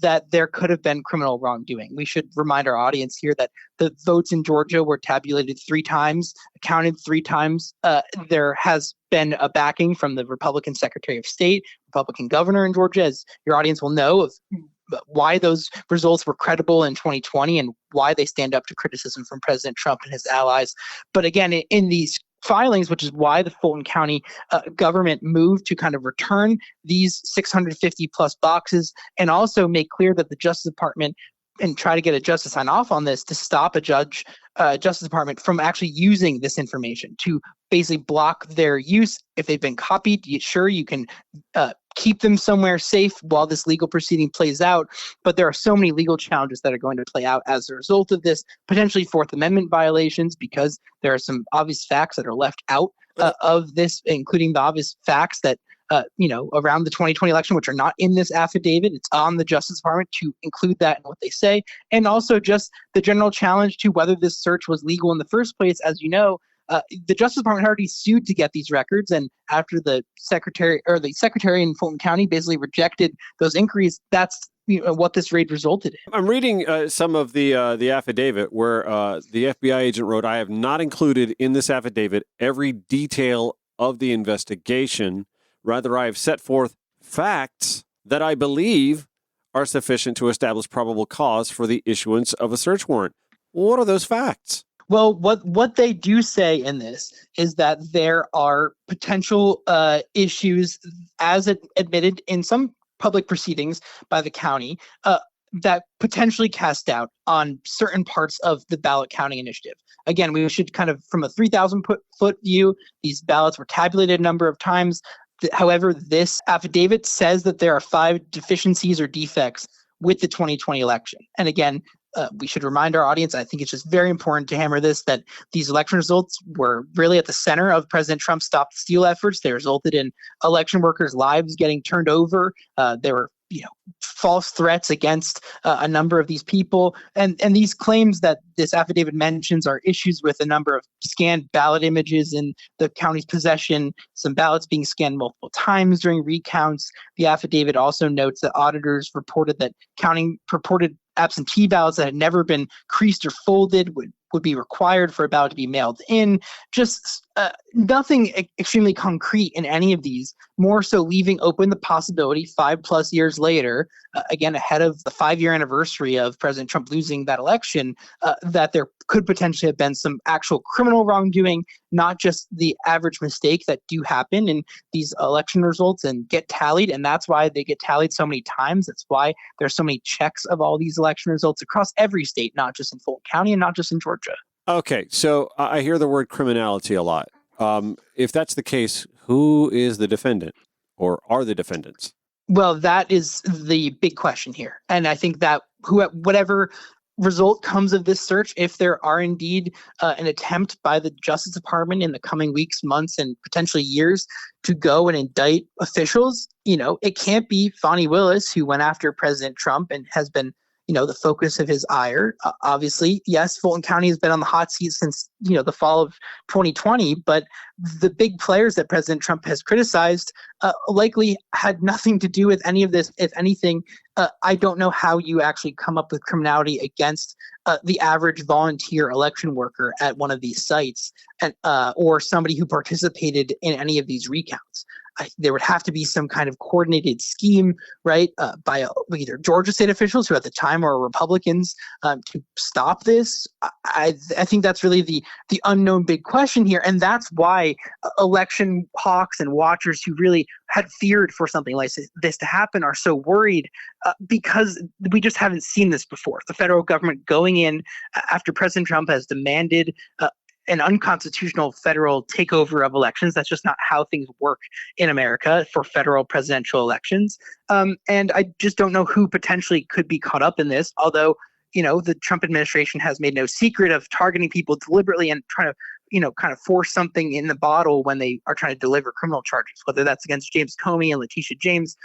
that there could have been criminal wrongdoing. We should remind our audience here that the votes in Georgia were tabulated 3 times, counted 3 times. There has been a backing from the Republican Secretary of State, Republican governor in Georgia, as your audience will know, of why those results were credible in 2020 and why they stand up to criticism from President Trump and his allies. But again, in these filings, which is why the Fulton County government moved to kind of return these 650 plus boxes and also make clear that the Justice Department and try to get a judge to sign off on this to stop a Justice Department from actually using this information to basically block their use. If they've been copied, sure, you can keep them somewhere safe while this legal proceeding plays out. But there are so many legal challenges that are going to play out as a result of this, potentially Fourth Amendment violations, because there are some obvious facts that are left out of this, including the obvious facts that around the 2020 election, which are not in this affidavit. It's on the Justice Department to include that in what they say. And also just the general challenge to whether this search was legal in the first place. As you know, the Justice Department already sued to get these records. And after the secretary in Fulton County basically rejected those inquiries, that's what this raid resulted in. I'm reading some of the affidavit where the FBI agent wrote, "I have not included in this affidavit every detail of the investigation. Rather, I have set forth facts that I believe are sufficient to establish probable cause for the issuance of a search warrant." What are those facts? Well, what they do say in this is that there are potential issues, as admitted in some public proceedings by the county, that potentially cast doubt on certain parts of the ballot counting initiative. Again, we should kind of, from a 3,000-foot view, these ballots were tabulated a number of times. However, this affidavit says that there are 5 deficiencies or defects with the 2020 election. And again, we should remind our audience, I think it's just very important to hammer this, that these election results were really at the center of President Trump's Stop the Steal efforts. They resulted in election workers' lives getting turned over. There were false threats against a number of these people. And these claims that this affidavit mentions are issues with a number of scanned ballot images in the county's possession, some ballots being scanned multiple times during recounts. The affidavit also notes that auditors reported that counting purported absentee ballots that had never been creased or folded would would be required for a ballot to be mailed in. Just nothing extremely concrete in any of these, more so leaving open the possibility 5+ years later, again, ahead of the 5-year anniversary of President Trump losing that election, that there could potentially have been some actual criminal wrongdoing, not just the average mistake that do happen in these election results and get tallied. And that's why they get tallied so many times. That's why there's so many checks of all these election results across every state, not just in Fulton County and not just in Georgia. Okay, so I hear the word criminality a lot. If that's the case, who is the defendant, or are the defendants? Well, that is the big question here. And I think that whatever result comes of this search, if there are indeed an attempt by the Justice Department in the coming weeks, months, and potentially years to go and indict officials, it can't be Fani Willis, who went after President Trump and has been the focus of his ire. Obviously, yes, Fulton County has been on the hot seat since, the fall of 2020, but the big players that President Trump has criticized likely had nothing to do with any of this. If anything, I don't know how you actually come up with criminality against the average volunteer election worker at one of these sites, and or somebody who participated in any of these recounts. There would have to be some kind of coordinated scheme, right, by either Georgia state officials who at the time were Republicans to stop this. I think that's really the unknown big question here. And that's why election hawks and watchers who really had feared for something like this to happen are so worried because we just haven't seen this before. The federal government going in after President Trump has demanded an unconstitutional federal takeover of elections. That's just not how things work in America for federal presidential elections. And I just don't know who potentially could be caught up in this, although, the Trump administration has made no secret of targeting people deliberately and trying to, kind of force something in the bottle when they are trying to deliver criminal charges, whether that's against James Comey and Letitia James,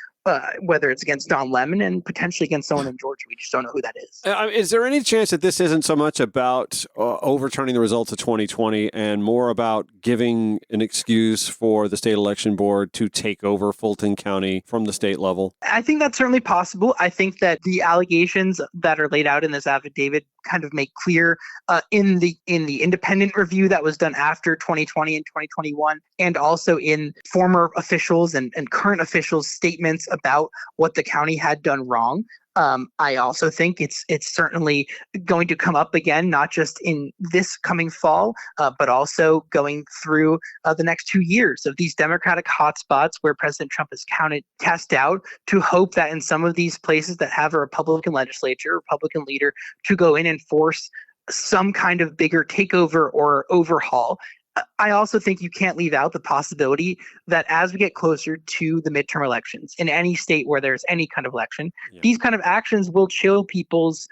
whether it's against Don Lemon and potentially against someone in Georgia. We just don't know who that is. Is there any chance that this isn't so much about overturning the results of 2020 and more about giving an excuse for the state election board to take over Fulton County from the state level? I think that's certainly possible. I think that the allegations that are laid out in this affidavit kind of make clear in the independent review that was done after 2020 and 2021, and also in former officials and current officials' statements about what the county had done wrong. I also think it's certainly going to come up again, not just in this coming fall, but also going through the next 2 years of these Democratic hotspots where President Trump has cast doubt, to hope that in some of these places that have a Republican legislature, Republican leader, to go in and force some kind of bigger takeover or overhaul. I also think you can't leave out the possibility that as we get closer to the midterm elections in any state where there's any kind of election, these kind of actions will chill people's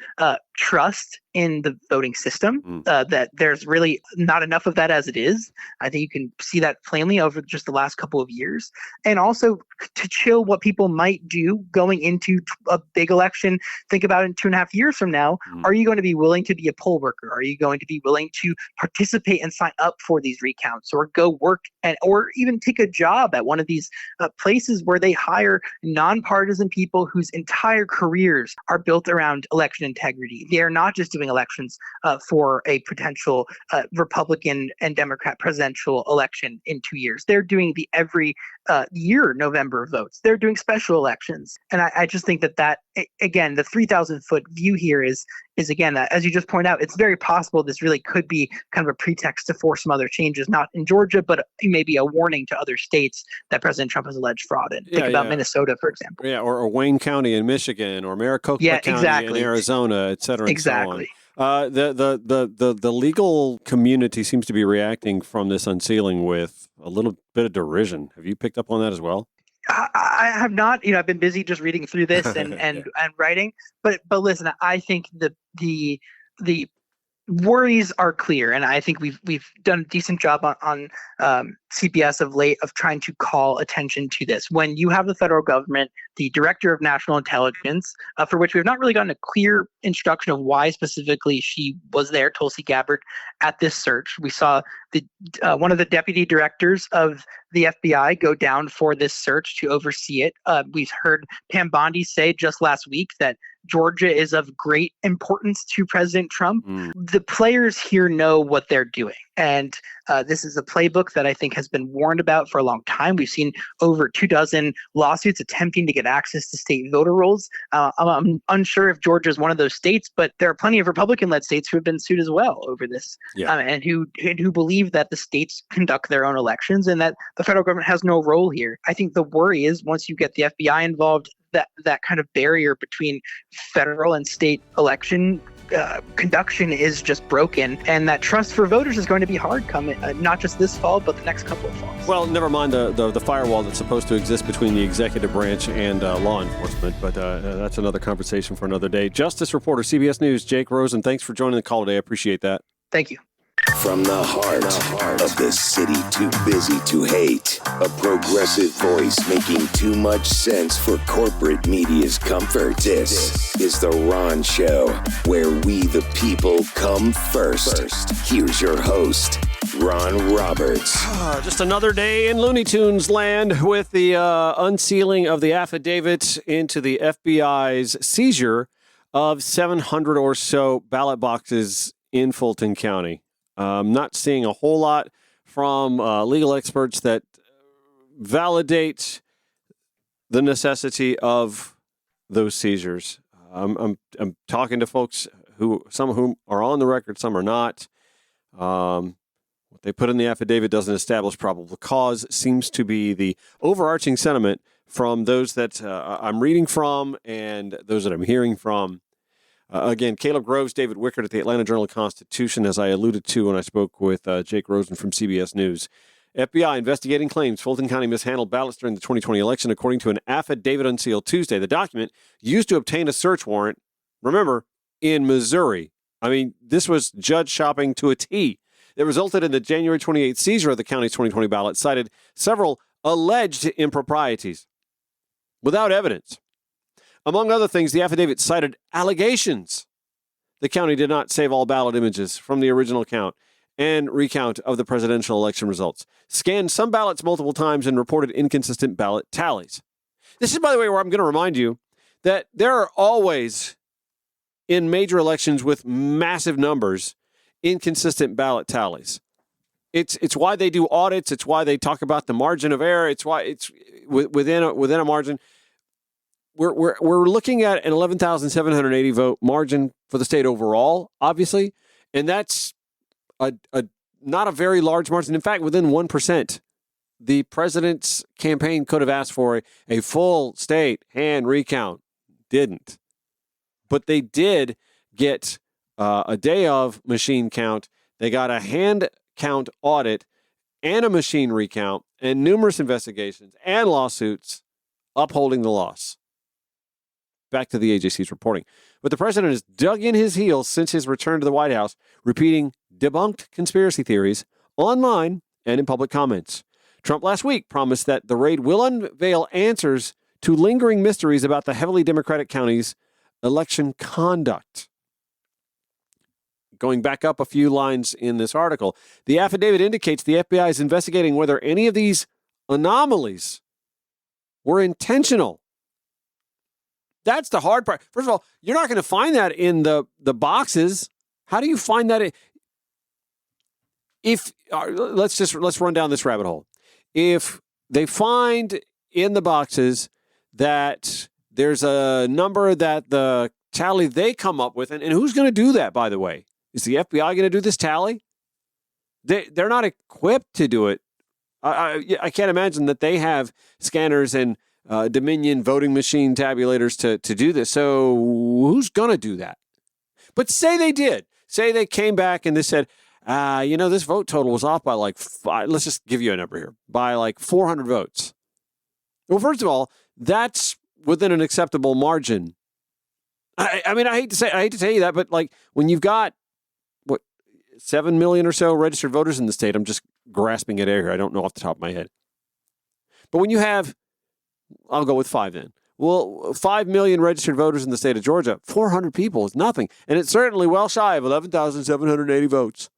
trust in the voting system, that there's really not enough of that as it is. I think you can see that plainly over just the last couple of years. And also to chill what people might do going into a big election. Think about it in 2.5 years from now. Are you going to be willing to be a poll worker? Are you going to be willing to participate and sign up for these recounts, or go work or even take a job at one of these places where they hire nonpartisan people whose entire careers are built around election integrity? They are not just doing elections for a potential Republican and Democrat presidential election in 2 years. They're doing the every year November votes. They're doing special elections. And I just think that again, the 3,000-foot view here is again, as you just point out, it's very possible this really could be kind of a pretext to force some other changes, not in Georgia, but maybe a warning to other states that President Trump has alleged fraud in. Think about Minnesota, for example. Yeah, or Wayne County in Michigan, or Maricopa County in Arizona, et cetera, and so on. The legal community seems to be reacting from this unsealing with a little bit of derision. Have you picked up on that as well? I have not. I've been busy just reading through this and writing. But listen, I think the worries are clear, and I think we've done a decent job on CPS of late of trying to call attention to this. When you have the federal government, the Director of National Intelligence, for which we have not really gotten a clear instruction of why specifically she was there, Tulsi Gabbard, at this search. We saw one of the deputy directors of the FBI go down for this search to oversee it. We've heard Pam Bondi say just last week that Georgia is of great importance to President Trump. The players here know what they're doing. And this is a playbook that I think has been warned about for a long time. We've seen over 24 lawsuits attempting to get access to state voter rolls. I'm unsure if Georgia is one of those states, but there are plenty of Republican-led states who have been sued as well over this, and who believe that the states conduct their own elections and that the federal government has no role here. I think the worry is once you get the FBI involved, that kind of barrier between federal and state election conduction is just broken, and that trust for voters is going to be hard coming, not just this fall, but the next couple of falls. Well, never mind the firewall that's supposed to exist between the executive branch and law enforcement, but that's another conversation for another day. Justice reporter, CBS News, Jake Rosen, thanks for joining the call today. I appreciate that. Thank you. From the heart of the city too busy to hate, a progressive voice making too much sense for corporate media's comfort. This is The Ron Show, where we the people come first. Here's your host, Ron Roberts. Just another day in Looney Tunes land with the unsealing of the affidavit into the FBI's seizure of 700 or so ballot boxes in Fulton County. Not seeing a whole lot from legal experts that validate the necessity of those seizures. I'm talking to folks some of whom are on the record, some are not. What they put in the affidavit doesn't establish probable cause. Seems to be the overarching sentiment from those that I'm reading from and those that I'm hearing from. Again, Caleb Groves, David Wickert at the Atlanta Journal-Constitution, as I alluded to when I spoke with Jake Rosen from CBS News. FBI investigating claims Fulton County mishandled ballots during the 2020 election, according to an affidavit unsealed Tuesday. The document used to obtain a search warrant, remember, in Missouri. I mean, this was judge shopping to a T. It resulted in the January 28th seizure of the county's 2020 ballot, cited several alleged improprieties without evidence. Among other things, the affidavit cited allegations the county did not save all ballot images from the original count and recount of the presidential election results, scanned some ballots multiple times, and reported inconsistent ballot tallies. This is, by the way, where I'm going to remind you that there are always, in major elections with massive numbers, inconsistent ballot tallies. It's why they do audits. It's why they talk about the margin of error. It's why it's within a margin. We're looking at an 11,780 vote margin for the state overall, obviously, and that's not a very large margin. In fact, within 1%, the president's campaign could have asked for a full state hand recount. Didn't, but they did get a day of machine count. They got a hand count audit and a machine recount and numerous investigations and lawsuits upholding the loss. Back to the AJC's reporting. But the president has dug in his heels since his return to the White House, repeating debunked conspiracy theories online and in public comments. Trump last week promised that the raid will unveil answers to lingering mysteries about the heavily Democratic counties' election conduct. Going back up a few lines in this article, the affidavit indicates the FBI is investigating whether any of these anomalies were intentional. That's the hard part. First of all, you're not going to find that in the boxes. How do you find that? Let's run down this rabbit hole. If they find in the boxes that there's a number that the tally they come up with, and who's going to do that, by the way? Is the FBI going to do this tally? They're not equipped to do it. I can't imagine that they have scanners and Dominion voting machine tabulators to do this. So who's going to do that? But say they did. Say they came back and they said, this vote total was off by like let's just give you a number here, by like 400 votes. Well, first of all, that's within an acceptable margin. I mean, I hate to tell you that, but like when you've got 7 million or so registered voters in the state, I'm just grasping at air here. I don't know off the top of my head. But when you have, I'll go with 5 then. Well, 5 million registered voters in the state of Georgia, 400 people is nothing. And it's certainly well shy of 11,780 votes.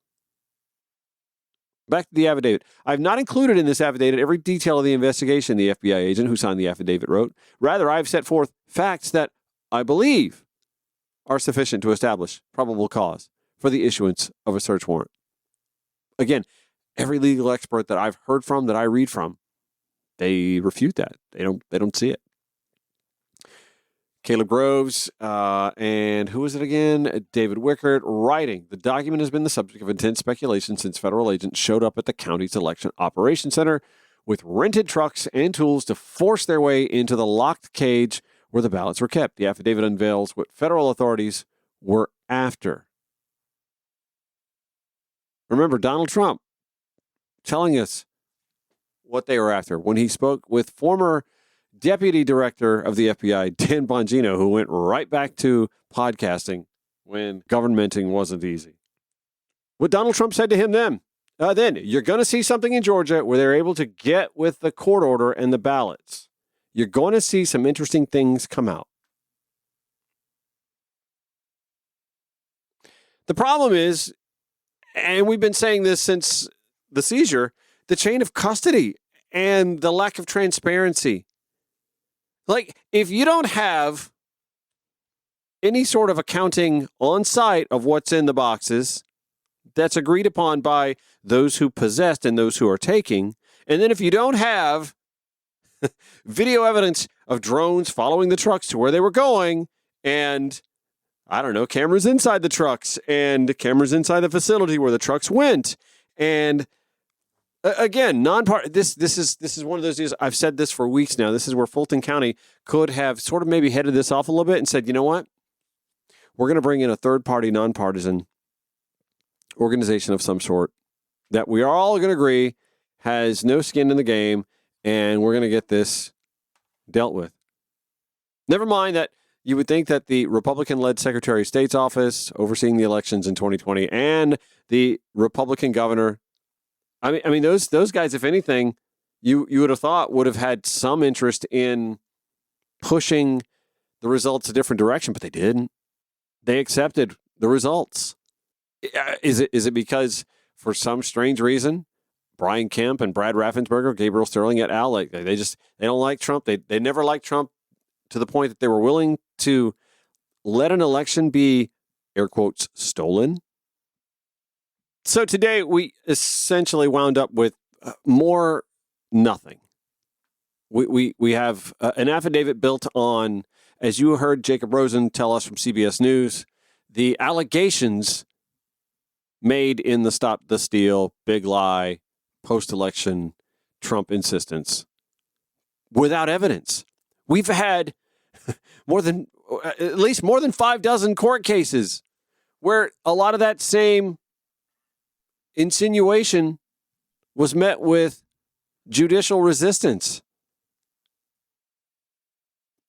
Back to the affidavit. I've not included in this affidavit every detail of the investigation the FBI agent who signed the affidavit wrote. Rather, I've set forth facts that I believe are sufficient to establish probable cause for the issuance of a search warrant. Again, every legal expert that I've heard from, that I read from, they refute that. They don't see it. Caleb Groves, and who is it again? David Wickert, writing, the document has been the subject of intense speculation since federal agents showed up at the county's election operations center with rented trucks and tools to force their way into the locked cage where the ballots were kept. The affidavit unveils what federal authorities were after. Remember, Donald Trump telling us what they were after when he spoke with former Deputy Director of the FBI, Dan Bongino, who went right back to podcasting when governmenting wasn't easy. What Donald Trump said to him then, you're going to see something in Georgia where they're able to get with the court order and the ballots. You're going to see some interesting things come out. The problem is, and we've been saying this since the seizure, the chain of custody and the lack of transparency. Like, if you don't have any sort of accounting on site of what's in the boxes that's agreed upon by those who possessed and those who are taking, and then if you don't have video evidence of drones following the trucks to where they were going, and, I don't know, cameras inside the trucks and cameras inside the facility where the trucks went, and again, this is one of those deals. I've said this for weeks now. This is where Fulton County could have sort of maybe headed this off a little bit and said, you know what? We're going to bring in a third-party, nonpartisan organization of some sort that we are all going to agree has no skin in the game, and we're going to get this dealt with. Never mind that you would think that the Republican-led Secretary of State's office overseeing the elections in 2020 and the Republican governor, I mean, those guys, if anything, you would have thought would have had some interest in pushing the results a different direction, but they didn't. They accepted the results. Is it because, for some strange reason, Brian Kemp and Brad Raffensperger, Gabriel Sterling et al., they don't like Trump. They never liked Trump to the point that they were willing to let an election be, air quotes, stolen? So today we essentially wound up with more nothing. We have an affidavit built on, as you heard Jacob Rosen tell us from CBS News, the allegations made in the Stop the Steal, big lie, post-election Trump insistence without evidence. We've had at least more than 6 court cases where a lot of that same insinuation was met with judicial resistance.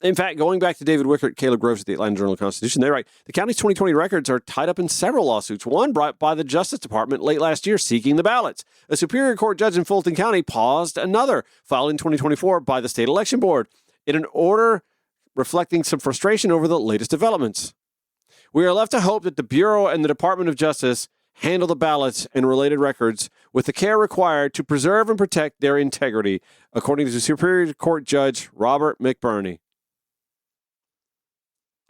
In fact, going back to David Wickert, Caleb Groves at the Atlanta Journal-Constitution, they write, the county's 2020 records are tied up in several lawsuits, one brought by the Justice Department late last year seeking the ballots. A Superior Court judge in Fulton County paused another filed in 2024 by the State Election Board in an order reflecting some frustration over the latest developments. We are left to hope that the Bureau and the Department of Justice handle the ballots and related records with the care required to preserve and protect their integrity, according to Superior Court Judge Robert McBurney.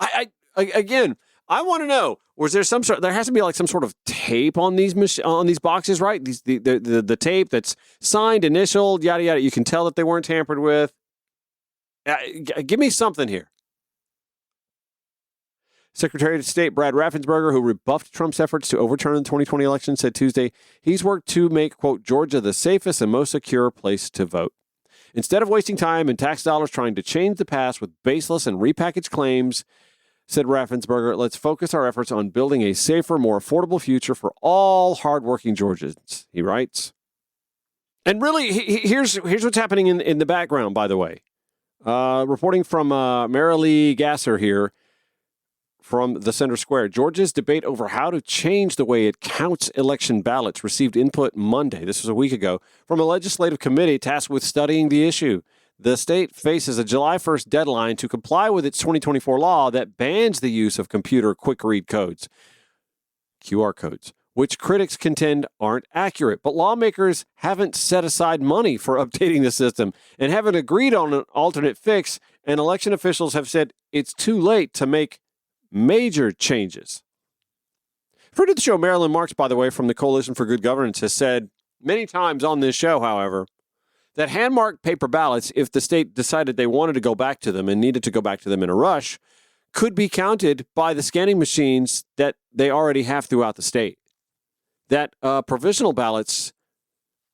I want to know, was there there has to be like some sort of tape on these boxes, right? The tape that's signed, initialed, yada, yada. You can tell that they weren't tampered with. Give me something here. Secretary of State Brad Raffensperger, who rebuffed Trump's efforts to overturn the 2020 election, said Tuesday he's worked to make, quote, Georgia the safest and most secure place to vote. Instead of wasting time and tax dollars trying to change the past with baseless and repackaged claims, said Raffensperger, let's focus our efforts on building a safer, more affordable future for all hardworking Georgians, he writes. And really, here's what's happening in the background, by the way. Reporting from Marilee Gasser here, from the Center Square, Georgia's debate over how to change the way it counts election ballots received input Monday, this was a week ago, from a legislative committee tasked with studying the issue. The state faces a July 1st deadline to comply with its 2024 law that bans the use of computer quick-read codes, QR codes, which critics contend aren't accurate. But lawmakers haven't set aside money for updating the system and haven't agreed on an alternate fix, and election officials have said it's too late to make major changes. Friend of the show, Marilyn Marks, by the way, from the Coalition for Good Governance, has said many times on this show, however, that hand-marked paper ballots, if the state decided they wanted to go back to them and needed to go back to them in a rush, could be counted by the scanning machines that they already have throughout the state. That provisional ballots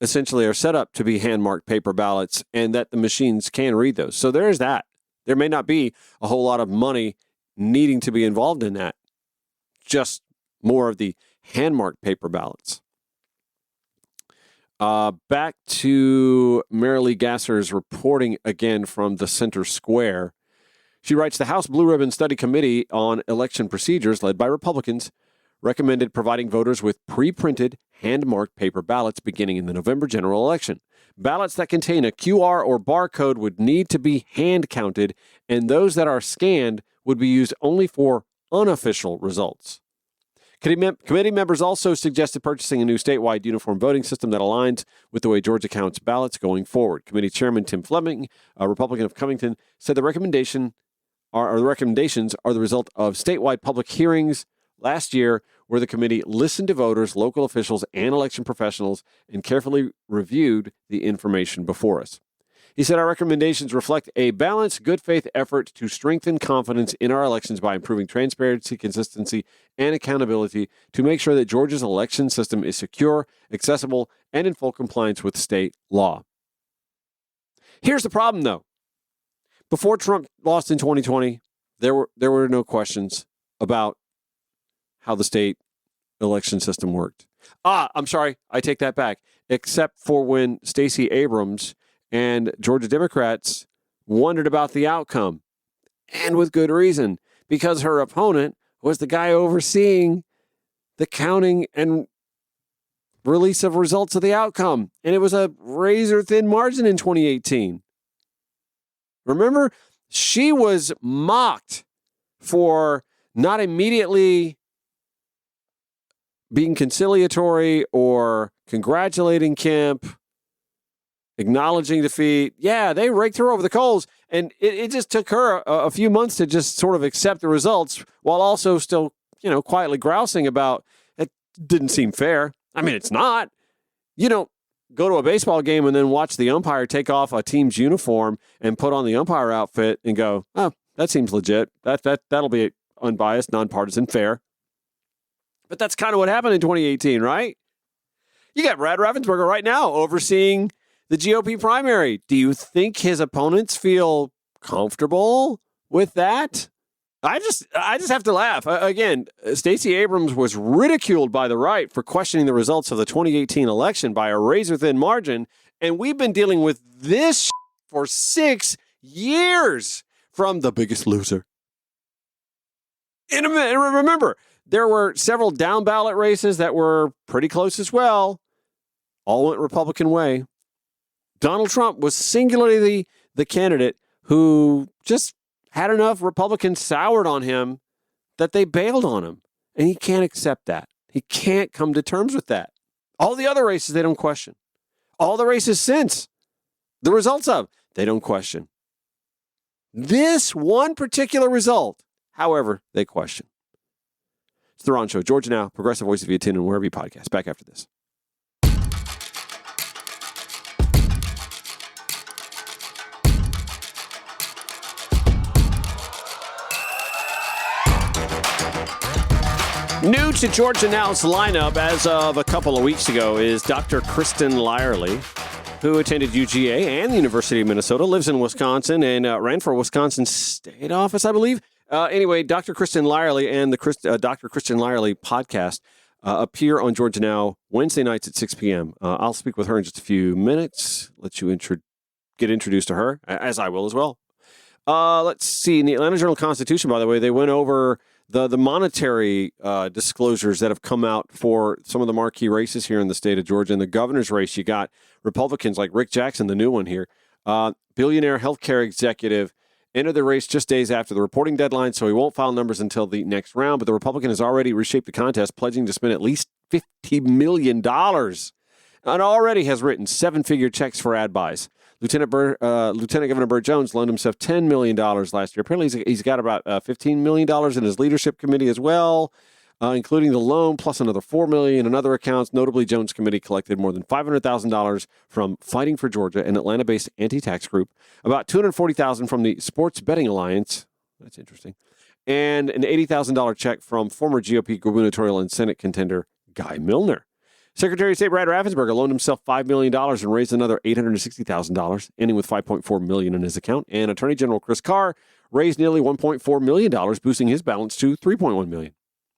essentially are set up to be hand-marked paper ballots and that the machines can read those. So there's that. There may not be a whole lot of money needing to be involved in that. Just more of the hand-marked paper ballots. Back to Marilee Gasser's reporting again from the Center Square. She writes, the House Blue Ribbon Study Committee on Election Procedures, led by Republicans, recommended providing voters with pre-printed, hand-marked paper ballots beginning in the November general election. Ballots that contain a QR or barcode would need to be hand-counted, and those that are scanned would be used only for unofficial results. Committee members also suggested purchasing a new statewide uniform voting system that aligns with the way Georgia counts ballots going forward. Committee Chairman Tim Fleming, a Republican of Covington, said the recommendations are the result of statewide public hearings last year where the committee listened to voters, local officials, and election professionals and carefully reviewed the information before us. He said our recommendations reflect a balanced, good faith effort to strengthen confidence in our elections by improving transparency, consistency, and accountability to make sure that Georgia's election system is secure, accessible, and in full compliance with state law. Here's the problem, though. Before Trump lost in 2020, there were no questions about how the state election system worked. I'm sorry, I take that back. Except for when Stacey Abrams and Georgia Democrats wondered about the outcome, and with good reason, because her opponent was the guy overseeing the counting and release of results of the outcome, and it was a razor-thin margin in 2018. Remember, she was mocked for not immediately being conciliatory or congratulating Kemp, acknowledging defeat. Yeah, they raked her over the coals, and it just took her a few months to just sort of accept the results while also still, quietly grousing about it didn't seem fair. I mean, it's not. You don't go to a baseball game and then watch the umpire take off a team's uniform and put on the umpire outfit and go, oh, that seems legit. That'll be unbiased, nonpartisan, fair. But that's kind of what happened in 2018, right? You got Brad Raffensperger right now overseeing the GOP primary. Do you think his opponents feel comfortable with that? I just have to laugh. Again, Stacey Abrams was ridiculed by the right for questioning the results of the 2018 election by a razor-thin margin, and we've been dealing with this for 6 years from The Biggest Loser. And remember, there were several down-ballot races that were pretty close as well. All went Republican way. Donald Trump was singularly the candidate who just had enough Republicans soured on him that they bailed on him. And he can't accept that. He can't come to terms with that. All the other races, they don't question. All the races since, the results of, they don't question. This one particular result, however, they question. It's The Ron Show. Georgia Now, Progressive Voice of via TuneIn and wherever you podcast. Back after this. New to Georgia Now's lineup as of a couple of weeks ago is Dr. Kristin Lyerly, who attended UGA and the University of Minnesota, lives in Wisconsin, and ran for Wisconsin State Office, I believe. Anyway, Dr. Kristin Lyerly and the Dr. Kristin Lyerly podcast appear on Georgia Now Wednesday nights at 6 p.m. I'll speak with her in just a few minutes, let you get introduced to her, as I will as well. Let's see. In the Atlanta Journal-Constitution, by the way, they went over the monetary disclosures that have come out for some of the marquee races here in the state of Georgia. In the governor's race, you got Republicans like Rick Jackson, the new one here, billionaire healthcare executive, entered the race just days after the reporting deadline, so he won't file numbers until the next round. But the Republican has already reshaped the contest, pledging to spend at least $50 million and already has written seven-figure checks for ad buys. Lieutenant Governor Burt Jones loaned himself $10 million last year. Apparently, he's got about $15 million in his leadership committee as well, including the loan plus another $4 million in other accounts. Notably, Jones' committee collected more than $500,000 from Fighting for Georgia, an Atlanta-based anti-tax group, about $240,000 from the Sports Betting Alliance. That's interesting. And an $80,000 check from former GOP gubernatorial and Senate contender Guy Milner. Secretary of State Brad Raffensperger loaned himself $5 million and raised another $860,000, ending with $5.4 million in his account. And Attorney General Chris Carr raised nearly $1.4 million, boosting his balance to $3.1 million.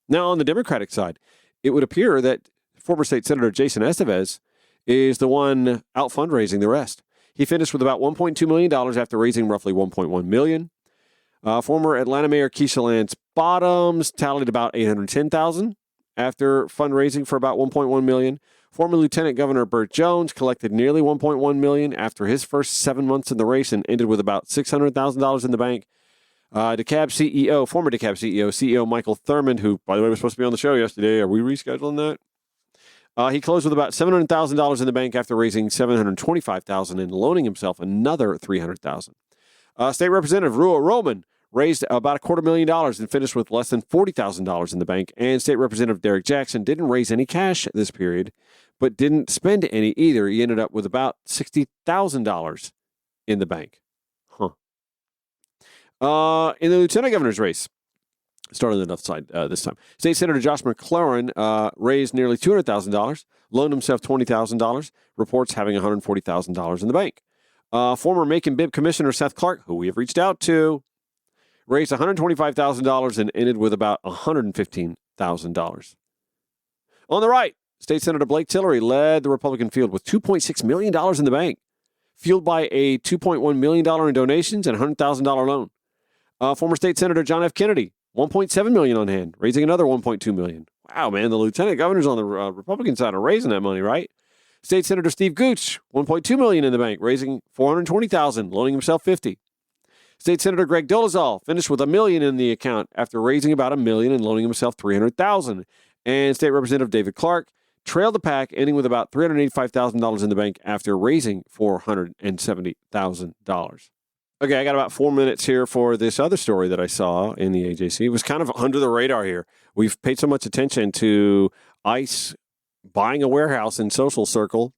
Now, on the Democratic side, it would appear that former State Senator Jason Estevez is the one out fundraising the rest. He finished with about $1.2 million after raising roughly $1.1 million. Former Atlanta Mayor Keisha Lance Bottoms tallied about $810,000 after fundraising for about $1.1 million. Former Lieutenant Governor Burt Jones collected nearly $1.1 million after his first 7 months in the race and ended with about $600,000 in the bank. Former DeKalb CEO Michael Thurmond, who, by the way, was supposed to be on the show yesterday. Are we rescheduling that? He closed with about $700,000 in the bank after raising $725,000 and loaning himself another $300,000. State Representative Ruel Roman raised about $250,000 and finished with less than $40,000 in the bank. And State Representative Derek Jackson didn't raise any cash this period, but didn't spend any either. He ended up with about $60,000 in the bank. In the lieutenant governor's race, starting on the left side this time, State Senator Josh McClellan raised nearly $200,000, loaned himself $20,000, reports having $140,000 in the bank. Former Macon Bibb Commissioner Seth Clark, who we have reached out to, raised $125,000 and ended with about $115,000. On the right, State Senator Blake Tillery led the Republican field with $2.6 million in the bank, fueled by a $2.1 million in donations and a $100,000 loan. Former State Senator John F. Kennedy, $1.7 million on hand, raising another $1.2 million. Wow, man, the lieutenant governors on the Republican side are raising that money, right? State Senator Steve Gooch, $1.2 million in the bank, raising $420,000, loaning himself $50,000. State Senator Greg Dolezal finished with $1 million in the account after raising about $1 million and loaning himself $300,000. And State Representative David Clark trailed the pack, ending with about $385,000 in the bank after raising $470,000. Okay, I got about 4 minutes here for this other story that I saw in the AJC. It was kind of under the radar here. We've paid so much attention to ICE buying a warehouse in Social Circle,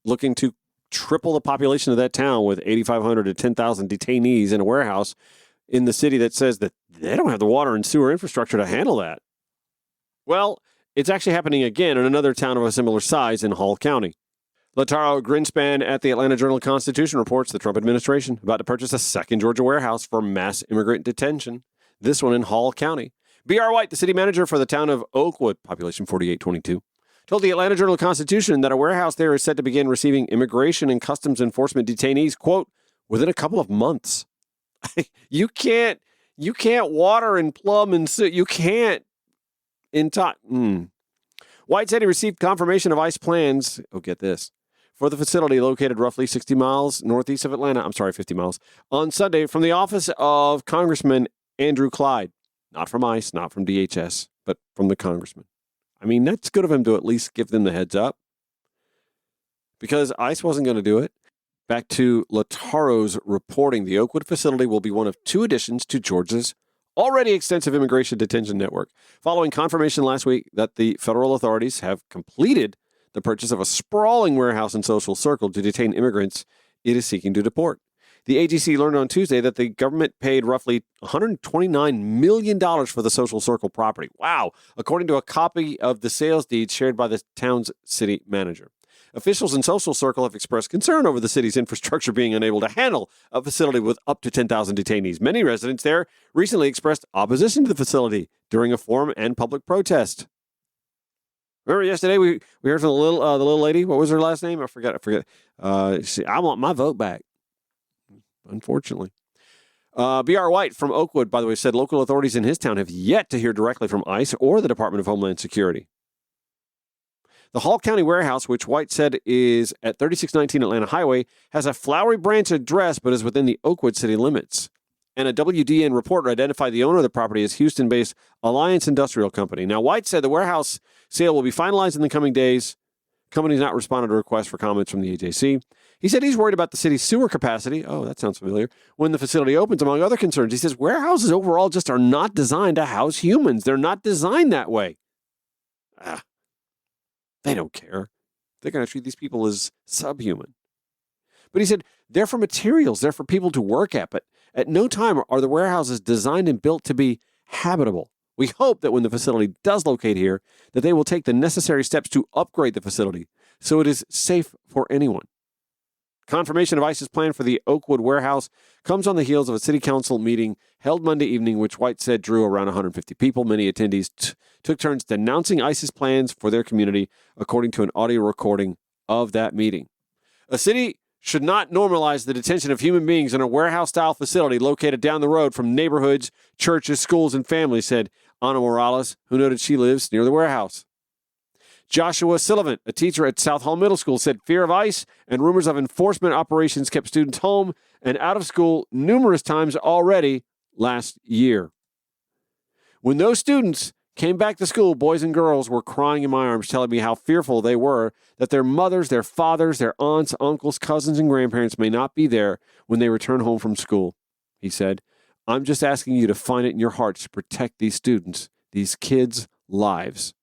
looking to triple the population of that town with 8,500 to 10,000 detainees in a warehouse in the city that says that they don't have the water and sewer infrastructure to handle that. Well, it's actually happening again in another town of a similar size in Hall County. Lataro Greenspan at the Atlanta Journal-Constitution reports the Trump administration about to purchase a second Georgia warehouse for mass immigrant detention, this one in Hall County. B.R. White, the city manager for the town of Oakwood, population 4822, told the Atlanta Journal-Constitution that a warehouse there is set to begin receiving immigration and customs enforcement detainees, quote, within a couple of months. You can't water and plumb and you can't in time. White said he received confirmation of ICE plans, get this, for the facility located roughly 60 miles northeast of Atlanta, 50 miles, on Sunday from the office of Congressman Andrew Clyde. Not from ICE, not from DHS, but from the congressman. I mean, that's good of him to at least give them the heads up, because ICE wasn't going to do it. Back to Lataro's reporting, the Oakwood facility will be one of two additions to Georgia's already extensive immigration detention network, following confirmation last week that the federal authorities have completed the purchase of a sprawling warehouse in Social Circle to detain immigrants it is seeking to deport. The AGC learned on Tuesday that the government paid roughly $129 million for the Social Circle property. Wow, according to a copy of the sales deed shared by the town's city manager. Officials in Social Circle have expressed concern over the city's infrastructure being unable to handle a facility with up to 10,000 detainees. Many residents there recently expressed opposition to the facility during a forum and public protest. Remember yesterday we heard from the little lady. What was her last name? I forget. I want my vote back. Unfortunately. B.R. White from Oakwood, by the way, said local authorities in his town have yet to hear directly from ICE or the Department of Homeland Security. The Hall County warehouse, which White said is at 3619 Atlanta Highway, has a Flowery Branch address but is within the Oakwood city limits. And a WDN reporter identified the owner of the property as Houston-based Alliance Industrial Company. Now, White said the warehouse sale will be finalized in the coming days, Company's not responded to requests for comments from the AJC. He said he's worried about the city's sewer capacity. Oh, that sounds familiar. When the facility opens, among other concerns. He says warehouses overall just are not designed to house humans. They're not designed that way. They don't care. They're going to treat these people as subhuman. But he said they're for materials. They're for people to work at. But at no time are the warehouses designed and built to be habitable. We hope that when the facility does locate here, that they will take the necessary steps to upgrade the facility so it is safe for anyone. Confirmation of ICE's plan for the Oakwood warehouse comes on the heels of a city council meeting held Monday evening, which White said drew around 150 people. Many attendees took turns denouncing ICE's plans for their community, according to an audio recording of that meeting. A city should not normalize the detention of human beings in a warehouse-style facility located down the road from neighborhoods, churches, schools, and families, said Ana Morales, who noted she lives near the warehouse. Joshua Sullivan, a teacher at South Hall Middle School, said fear of ICE and rumors of enforcement operations kept students home and out of school numerous times already last year. When those students came back to school, boys and girls were crying in my arms, telling me how fearful they were that their mothers, their fathers, their aunts, uncles, cousins, and grandparents may not be there when they return home from school. He said, I'm just asking you to find it in your hearts to protect these students, these kids' lives.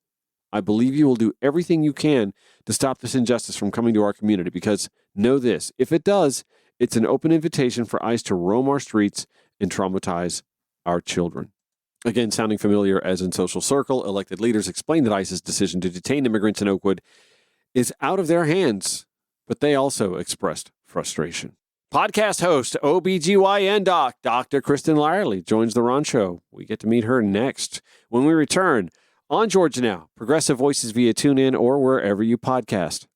I believe you will do everything you can to stop this injustice from coming to our community, because know this, if it does, it's an open invitation for ICE to roam our streets and traumatize our children. Again, sounding familiar as in Social Circle, elected leaders explained that ICE's decision to detain immigrants in Oakwood is out of their hands, but they also expressed frustration. Podcast host, OBGYN doc, Dr. Kristin Lyerly, joins the Ron Show. We get to meet her next when we return on Georgia Now, Progressive Voices via TuneIn or wherever you podcast.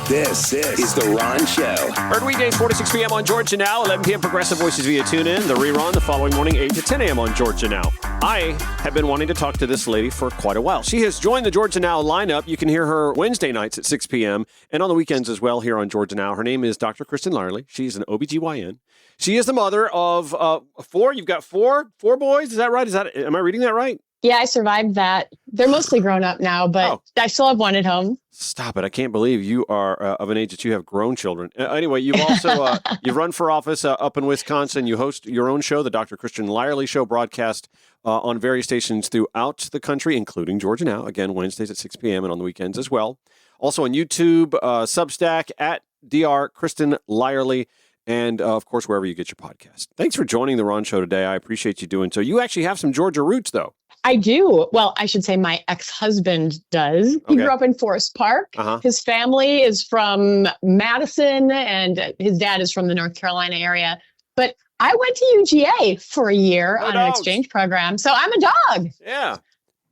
This is The Ron Show. Heard weekdays 4 to 6 p.m. on Georgia Now, 11 p.m. Progressive Voices via TuneIn. The rerun the following morning, 8 to 10 a.m. on Georgia Now. I have been wanting to talk to this lady for quite a while. She has joined the Georgia Now lineup. You can hear her Wednesday nights at 6 p.m. and on the weekends as well here on Georgia Now. Her name is Dr. Kristin Lyerly. She's an OBGYN. She is the mother of four. You've got four boys. Is that right? Am I reading that right? Yeah, I survived that. They're mostly grown up now, but I still have one at home. Stop it. I can't believe you are of an age that you have grown children. Anyway, you've also you've run for office up in Wisconsin. You host your own show, the Dr. Kristin Lyerly Show, broadcast on various stations throughout the country, including Georgia Now, again, Wednesdays at 6 p.m. and on the weekends as well. Also on YouTube, Substack, at Dr. Kristin Lyerly, and, of course, wherever you get your podcast. Thanks for joining the Ron Show today. I appreciate you doing so. You actually have some Georgia roots, though. I do. Well, I should say my ex-husband does. He grew up in Forest Park. His family is from Madison, and his dad is from the North Carolina area. But I went to UGA for a year on an exchange program, so I'm a dog. Yeah.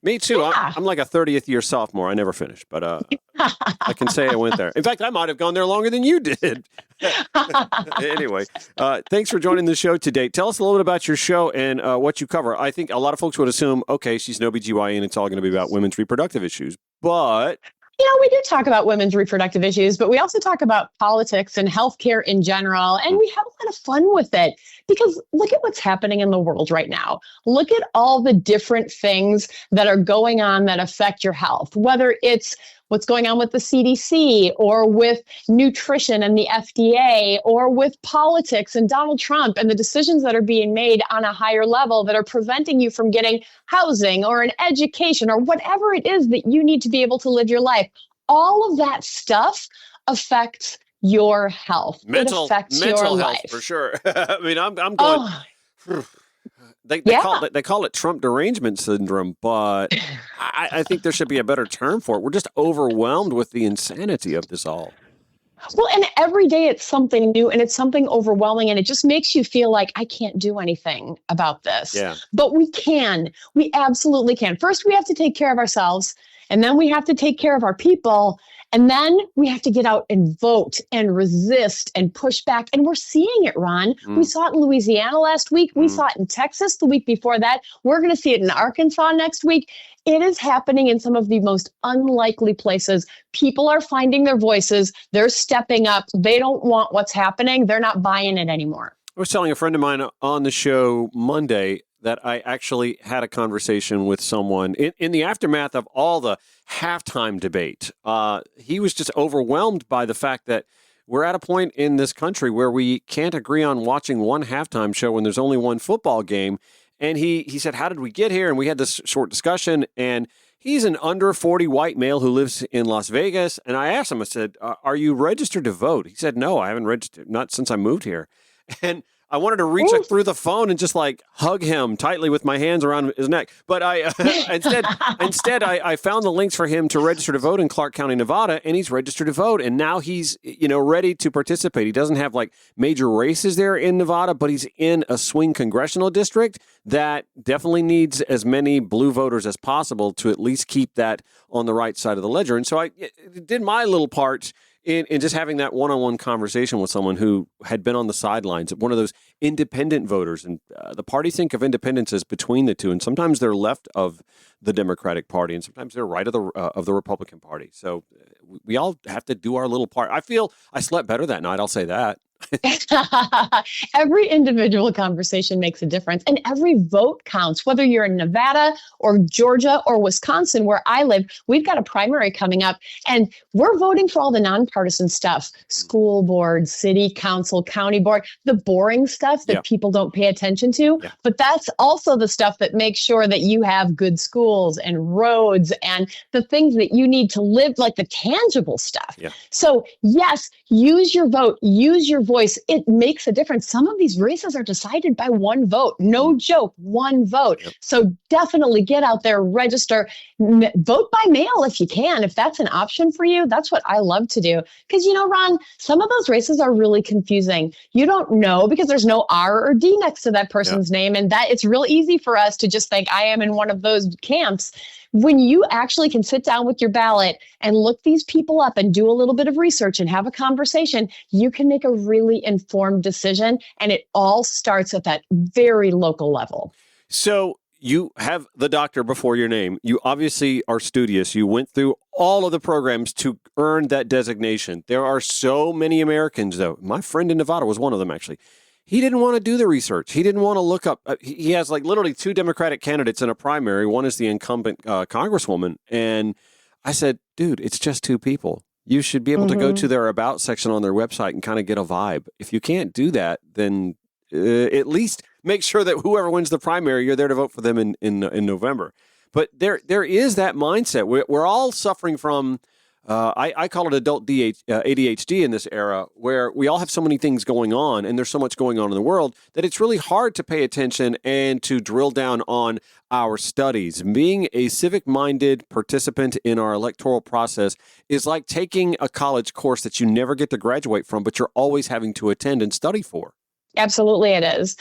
Me too. Yeah. I'm like a 30th year sophomore. I never finished, but I can say I went there. In fact, I might have gone there longer than you did. Anyway, thanks for joining the show today. Tell us a little bit about your show and what you cover. I think a lot of folks would assume, okay, she's an OBGYN, it's all going to be about women's reproductive issues. But we do talk about women's reproductive issues, but we also talk about politics and healthcare in general, and we have a lot of fun with it because look at what's happening in the world right now. Look at all the different things that are going on that affect your health, whether it's what's going on with the CDC or with nutrition and the FDA or with politics and Donald Trump and the decisions that are being made on a higher level that are preventing you from getting housing or an education or whatever it is that you need to be able to live your life. All of that stuff affects your health. Mental your health, life. for sure. I mean, I'm going... They call it Trump derangement syndrome, but I think there should be a better term for it. We're just overwhelmed with the insanity of this all. Well, and every day it's something new and it's something overwhelming, and it just makes you feel like I can't do anything about this. Yeah. But we can. We absolutely can. First, we have to take care of ourselves, and then we have to take care of our people. And then we have to get out and vote and resist and push back. And we're seeing it, Ron. We saw it in Louisiana last week. We saw it in Texas the week before that. We're going to see it in Arkansas next week. It is happening in some of the most unlikely places. People are finding their voices. They're stepping up. They don't want what's happening. They're not buying it anymore. I was telling a friend of mine on the show Monday that I actually had a conversation with someone in the aftermath of all the halftime debate. He was just overwhelmed by the fact that we're at a point in this country where we can't agree on watching one halftime show when there's only one football game. And he said, how did we get here? And we had this short discussion, and he's an under 40 white male who lives in Las Vegas. And I asked him, I said, are you registered to vote? He said, no, I haven't registered, not since I moved here. And I wanted to reach through the phone and just like hug him tightly with my hands around his neck. But I instead I found the links for him to register to vote in Clark County, Nevada, and he's registered to vote. And now he's, ready to participate. He doesn't have like major races there in Nevada, but he's in a swing congressional district that definitely needs as many blue voters as possible to at least keep that on the right side of the ledger. And so I did my little part in just having that one-on-one conversation with someone who had been on the sidelines, one of those independent voters. And the parties think of independence as between the two, and sometimes they're left of the Democratic Party, and sometimes they're right of the Republican Party. So we all have to do our little part. I feel I slept better that night, I'll say that. Every individual conversation makes a difference, and every vote counts, whether you're in Nevada or Georgia or Wisconsin, where I live. We've got a primary coming up, and we're voting for all the nonpartisan stuff: school board, city council, county board, the boring stuff that people don't pay attention to. Yeah. But that's also the stuff that makes sure that you have good schools and roads and the things that you need to live, like the tangible stuff. Yeah. So yes, use your vote, use your voice. It makes a difference. Some of these races are decided by one vote. No joke, one vote. Yep. So definitely get out there, register, vote by mail if you can. If that's an option for you, that's what I love to do. Because, Ron, some of those races are really confusing. You don't know because there's no R or D next to that person's name. And that it's real easy for us to just think I am in one of those camps. When you actually can sit down with your ballot and look these people up and do a little bit of research and have a conversation, you can make a really informed decision. And it all starts at that very local level. So you have the doctor before your name. You obviously are studious. You went through all of the programs to earn that designation. There are so many Americans, though. My friend in Nevada was one of them, actually. He didn't want to do the research. He didn't want to look up. He has like literally two Democratic candidates in a primary. One is the incumbent congresswoman. And I said, dude, it's just two people. You should be able to go to their About section on their website and kind of get a vibe. If you can't do that, then at least make sure that whoever wins the primary, you're there to vote for them in November. But there is that mindset. We're all suffering from, I call it adult ADHD in this era, where we all have so many things going on and there's so much going on in the world that it's really hard to pay attention and to drill down on our studies. Being a civic-minded participant in our electoral process is like taking a college course that you never get to graduate from, but you're always having to attend and study for. Absolutely, it is.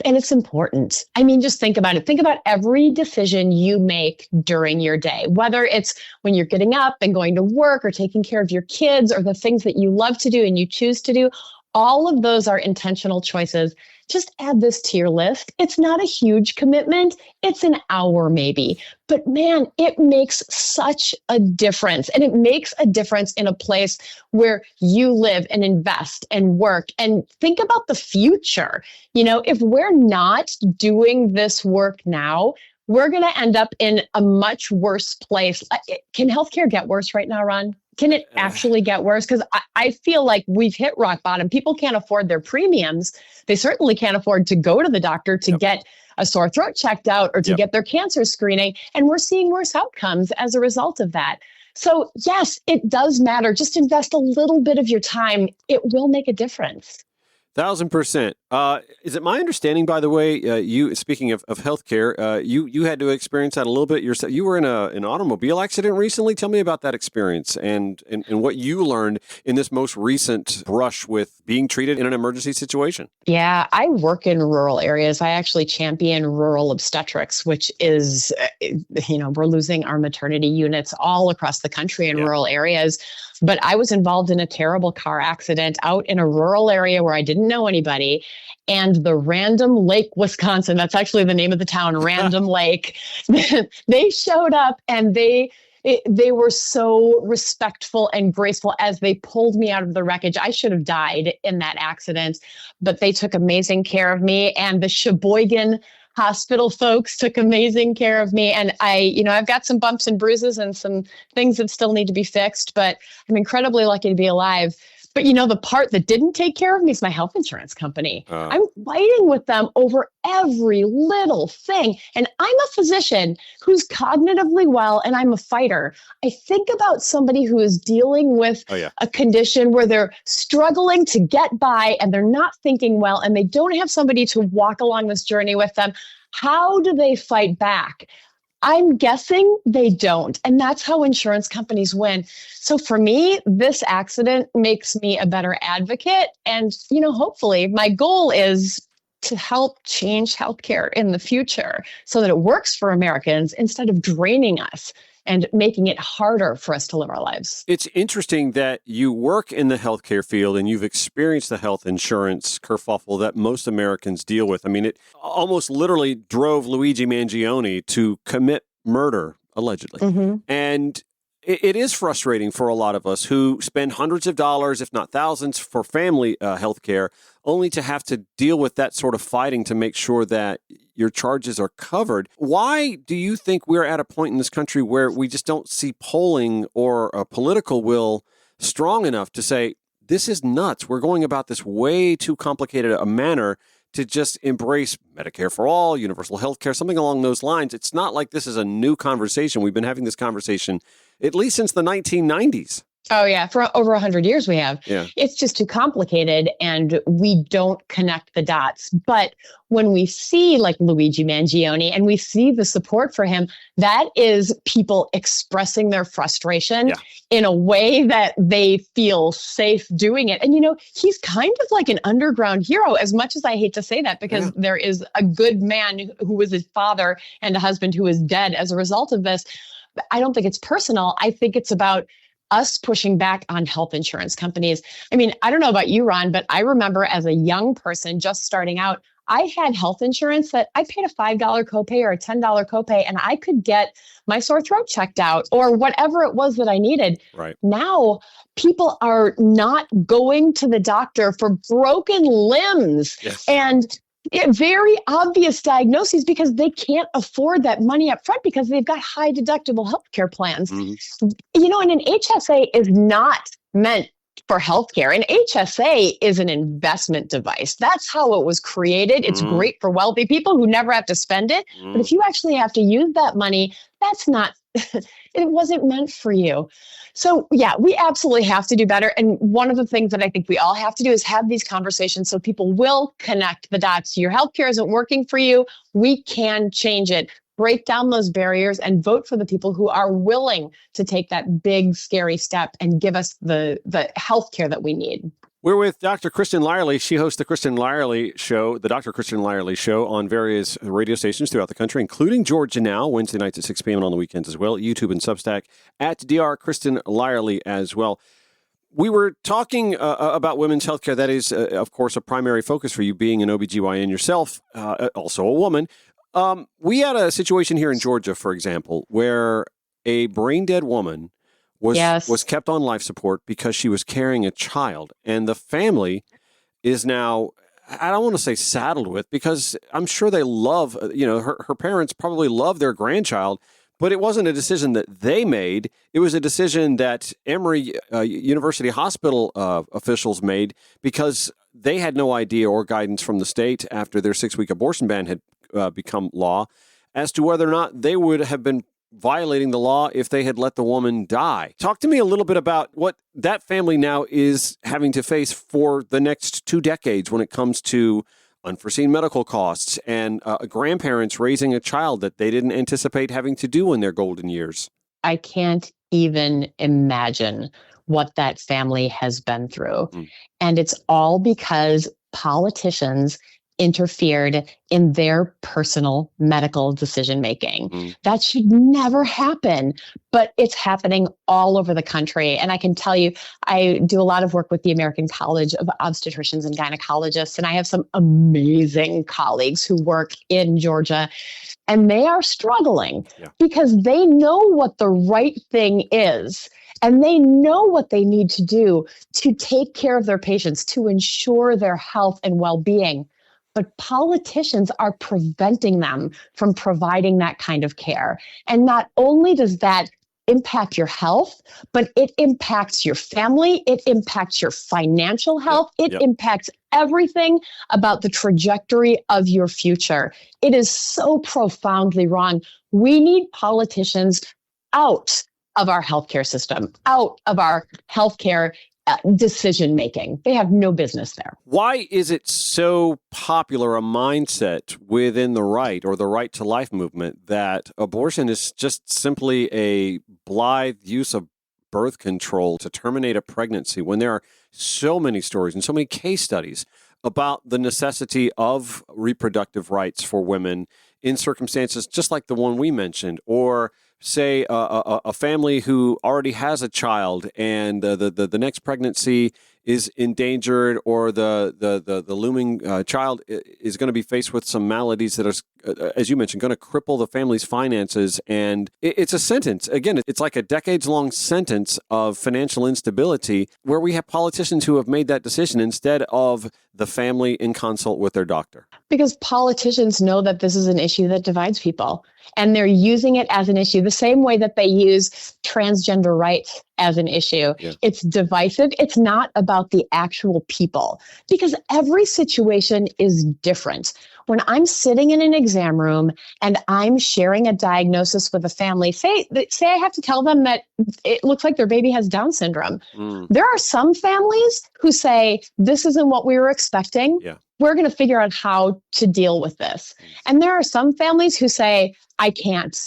And it's important. I mean, just think about it. Think about every decision you make during your day, whether it's when you're getting up and going to work or taking care of your kids or the things that you love to do and you choose to do. All of those are intentional choices. Just add this to your list. It's not a huge commitment. It's an hour maybe. But man, it makes such a difference. And it makes a difference in a place where you live and invest and work. And think about the future. If we're not doing this work now, we're going to end up in a much worse place. Can healthcare get worse right now, Ron? Can it actually get worse? Because I feel like we've hit rock bottom. People can't afford their premiums. They certainly can't afford to go to the doctor to get a sore throat checked out or to get their cancer screening. And we're seeing worse outcomes as a result of that. So yes, it does matter. Just invest a little bit of your time. It will make a difference. 1,000%. Is it my understanding, by the way, you, speaking of healthcare, you had to experience that a little bit yourself. You were in an automobile accident recently. Tell me about that experience and what you learned in this most recent brush with being treated in an emergency situation. Yeah, I work in rural areas. I actually champion rural obstetrics, which is, we're losing our maternity units all across the country in rural areas. But I was involved in a terrible car accident out in a rural area where I didn't know anybody. And the Random Lake, Wisconsin, that's actually the name of the town, Random Lake, they showed up and they were so respectful and graceful as they pulled me out of the wreckage. I should have died in that accident, but they took amazing care of me. And the Sheboygan hospital folks took amazing care of me. And I've got some bumps and bruises and some things that still need to be fixed, but I'm incredibly lucky to be alive. But the part that didn't take care of me is my health insurance company. I'm fighting with them over every little thing. And I'm a physician who's cognitively well, and I'm a fighter. I think about somebody who is dealing with a condition where they're struggling to get by and they're not thinking well, and they don't have somebody to walk along this journey with them. How do they fight back? I'm guessing they don't. And that's how insurance companies win. So for me, this accident makes me a better advocate. And, hopefully my goal is to help change healthcare in the future so that it works for Americans instead of draining us and making it harder for us to live our lives. It's interesting that you work in the healthcare field and you've experienced the health insurance kerfuffle that most Americans deal with. I mean, it almost literally drove Luigi Mangione to commit murder, allegedly. Mm-hmm. And it is frustrating for a lot of us who spend hundreds of dollars, if not thousands, for family health care, only to have to deal with that sort of fighting to make sure that your charges are covered. Why do you think we're at a point in this country where we just don't see polling or a political will strong enough to say, this is nuts. We're going about this way too complicated a manner to just embrace Medicare for all, universal health care, something along those lines. It's not like this is a new conversation. We've been having this conversation at least since the 1990s. Oh, yeah. For over 100 years we have. Yeah. It's just too complicated and we don't connect the dots. But when we see like Luigi Mangione and we see the support for him, that is people expressing their frustration in a way that they feel safe doing it. And, he's kind of like an underground hero, as much as I hate to say that, because there is a good man who was his father and a husband who is dead as a result of this. But I don't think it's personal. I think it's about us pushing back on health insurance companies. I mean, I don't know about you, Ron, but I remember as a young person just starting out, I had health insurance that I paid a $5 copay or a $10 copay, and I could get my sore throat checked out or whatever it was that I needed. Right. Now, people are not going to the doctor for broken limbs and very obvious diagnoses because they can't afford that money up front because they've got high deductible healthcare plans. Mm-hmm. And an HSA is not meant for healthcare. An HSA is an investment device. That's how it was created. It's great for wealthy people who never have to spend it. But if you actually have to use that money, that's not, it wasn't meant for you. So yeah, we absolutely have to do better. And one of the things that I think we all have to do is have these conversations so people will connect the dots. Your healthcare isn't working for you. We can change it. Break down those barriers and vote for the people who are willing to take that big, scary step and give us the healthcare that we need. We're with Dr. Kristin Lyerly. She hosts the Kristin Lyerly Show, the Dr. Kristin Lyerly Show, on various radio stations throughout the country, including Georgia Now, Wednesday nights at 6 p.m. and on the weekends as well, YouTube and Substack, at Dr. Kristin Lyerly as well. We were talking about women's healthcare. That is, of course, a primary focus for you, being an OBGYN yourself, also a woman. We had a situation here in Georgia, for example, where a brain-dead woman was kept on life support because she was carrying a child. And the family is now, I don't want to say saddled with, because I'm sure they love, her parents probably love their grandchild, but it wasn't a decision that they made. It was a decision that Emory University Hospital officials made because they had no idea or guidance from the state after their 6-week abortion ban had become law as to whether or not they would have been violating the law if they had let the woman die. Talk to me a little bit about what that family now is having to face for the next 2 decades when it comes to unforeseen medical costs and grandparents raising a child that they didn't anticipate having to do in their golden years. I can't even imagine what that family has been through. And it's all because politicians interfered in their personal medical decision-making. That should never happen, but it's happening all over the country. And I can tell you, I do a lot of work with the American College of Obstetricians and Gynecologists, and I have some amazing colleagues who work in Georgia, and they are struggling because they know what the right thing is. And they know what they need to do to take care of their patients, to ensure their health and well-being. but politicians are preventing them from providing that kind of care. And not only does that impact your health, but it impacts your family, it impacts your financial health, it impacts everything about the trajectory of your future. It is so profoundly wrong. We need politicians out of our healthcare system, out of our healthcare decision making. They have no business there. Why is it so popular a mindset within the right or the right to life movement that abortion is just simply a blithe use of birth control to terminate a pregnancy, when there are so many stories and so many case studies about the necessity of reproductive rights for women in circumstances just like the one we mentioned, or say a family who already has a child and the next pregnancy is endangered, or the looming child is going to be faced with some maladies that are, as you mentioned, going to cripple the family's finances. And it's a sentence. Again, it's like a decades-long sentence of financial instability where we have politicians who have made that decision instead of the family in consult with their doctor. Because politicians know that this is an issue that divides people, and they're using it as an issue the same way that they use transgender rights as an issue. Yeah. It's divisive. It's not about the actual people, because every situation is different. When I'm sitting in an exam room and I'm sharing a diagnosis with a family, say I have to tell them that it looks like their baby has Down syndrome. There are some families who say, this isn't what we were expecting. Yeah. We're going to figure out how to deal with this. And there are some families who say, I can't.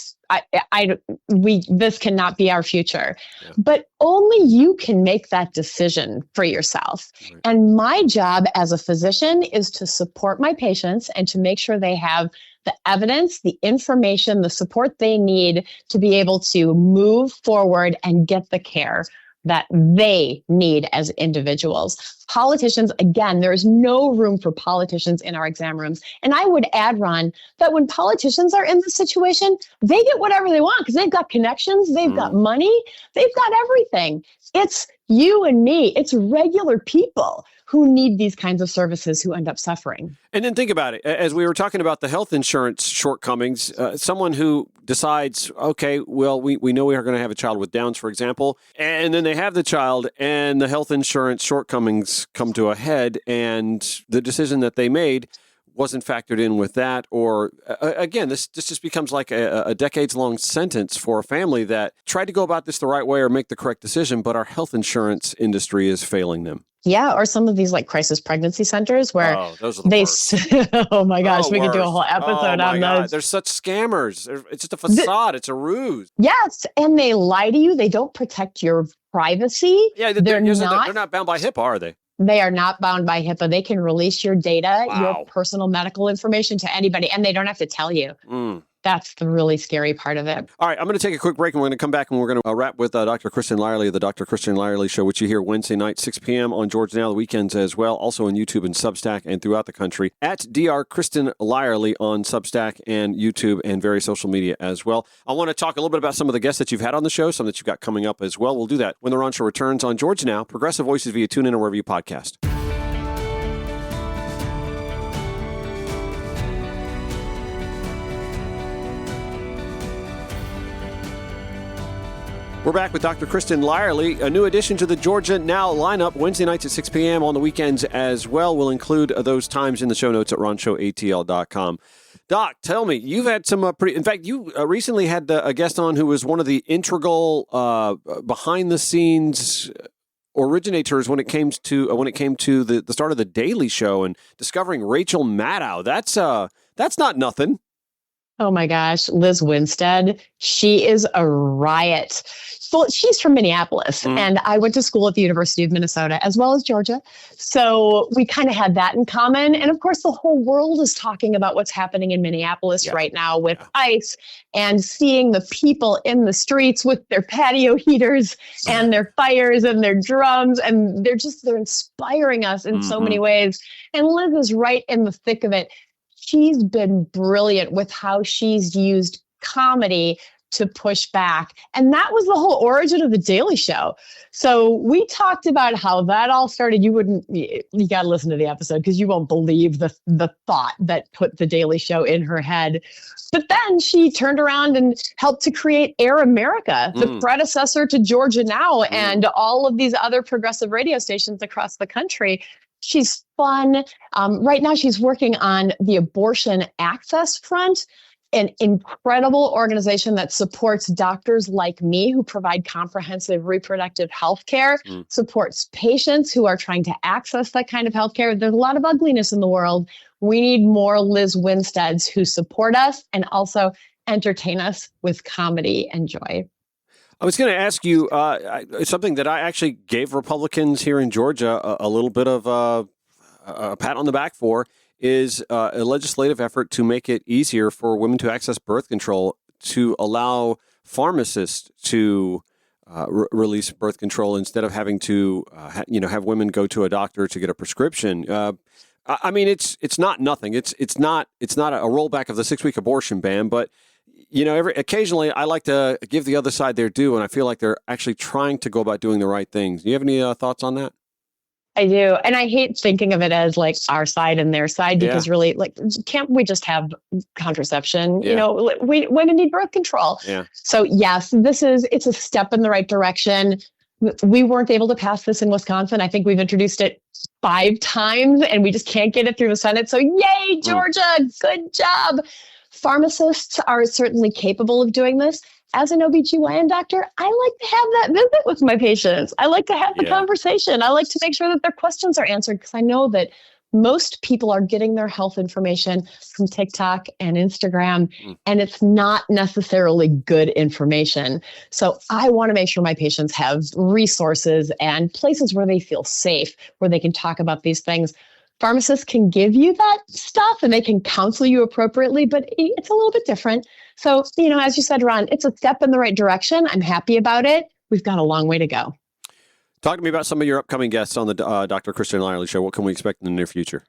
This cannot be our future. Yeah. But only you can make that decision for yourself. Right. And my job as a physician is to support my patients and to make sure they have the evidence, the information, the support they need to be able to move forward and get the care that they need as individuals. Politicians, again, there is no room for politicians in our exam rooms. And I would add, Ron, that when politicians are in this situation, they get whatever they want because they've got connections, they've got money, they've got everything. It's you and me. It's regular people who need these kinds of services who end up suffering. And then think about it. As we were talking about the health insurance shortcomings, someone who decides, okay, well, we know we are going to have a child with Downs, for example, and then they have the child and the health insurance shortcomings come to a head, and the decision that they made wasn't factored in with that. Or again, this just becomes like a decades-long sentence for a family that tried to go about this the right way or make the correct decision, but our health insurance industry is failing them. Yeah, or some of these like crisis pregnancy centers where those are the worst. Oh my gosh, we could do a whole episode on those. They're such scammers. It's just a facade. It's a ruse. Yes, and they lie to you. They don't protect your privacy. Yeah, they're not bound by HIPAA, are they? They are not bound by HIPAA. They can release your data, your personal medical information to anybody, and they don't have to tell you. That's the really scary part of it. All right, I'm going to take a quick break, and we're going to come back, and we're going to wrap with Dr. Kristin Lyerly of the Dr. Kristin Lyerly Show, which you hear Wednesday night, 6 p.m. on Georgia Now, the weekends as well, also on YouTube and Substack and throughout the country, at Dr. Kristin Lyerly on Substack and YouTube and various social media as well. I want to talk a little bit about some of the guests that you've had on the show, some that you've got coming up as well. We'll do that when the Ron Show returns on Georgia Now, Progressive Voices via TuneIn or wherever you podcast. We're back with Dr. Kristin Lyerly, a new addition to the Georgia Now lineup, Wednesday nights at 6 p.m. on the weekends as well. We'll include those times in the show notes at ronshowatl.com. Doc, tell me, you've had some in fact, you recently had a guest on who was one of the integral behind-the-scenes originators when it came to the start of the Daily Show and discovering Rachel Maddow. That's not nothing. Oh my gosh, Liz Winstead, she is a riot. So she's from Minneapolis, and I went to school at the University of Minnesota as well as Georgia. So we kind of had that in common. And of course, the whole world is talking about what's happening in Minneapolis right now with ICE and seeing the people in the streets with their patio heaters and their fires and their drums. And they're inspiring us in so many ways. And Liz is right in the thick of it. She's been brilliant with how she's used comedy to push back. And that was the whole origin of The Daily Show. So we talked about how that all started. You got to listen to the episode because you won't believe the thought that put The Daily Show in her head. But then she turned around and helped to create Air America, the predecessor to Georgia Now and all of these other progressive radio stations across the country. She's fun. Right now, she's working on the abortion access front, an incredible organization that supports doctors like me who provide comprehensive reproductive health care, supports patients who are trying to access that kind of health care. There's a lot of ugliness in the world. We need more Liz Winsteads who support us and also entertain us with comedy and joy. I was going to ask you something that I actually gave Republicans here in Georgia a little bit of a pat on the back for is a legislative effort to make it easier for women to access birth control, to allow pharmacists to release birth control instead of having to have women go to a doctor to get a prescription. I mean, it's not nothing. It's not a rollback of the 6-week abortion ban, but occasionally I like to give the other side their due, and I feel like they're actually trying to go about doing the right things. Do you have any thoughts on that? I do. And I hate thinking of it as like our side and their side because really, like, can't we just have contraception? Yeah. Women need birth control. Yeah. So yes, it's a step in the right direction. We weren't able to pass this in Wisconsin. I think we've introduced it 5 times and we just can't get it through the Senate. So yay, Georgia, good job. Pharmacists are certainly capable of doing this. As an OBGYN doctor, I like to have that visit with my patients. I like to have the conversation. I like to make sure that their questions are answered because I know that most people are getting their health information from TikTok and Instagram, and it's not necessarily good information. So I want to make sure my patients have resources and places where they feel safe, where they can talk about these things. Pharmacists can give you that stuff and they can counsel you appropriately, but it's a little bit different. So, as you said, Ron, it's a step in the right direction. I'm happy about it. We've got a long way to go. Talk to me about some of your upcoming guests on the Dr. Kristin Lyerly Show. What can we expect in the near future?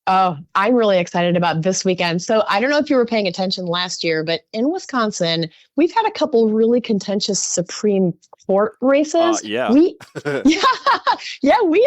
Oh, I'm really excited about this weekend. So I don't know if you were paying attention last year, but in Wisconsin, we've had a couple really contentious Supreme Court races. We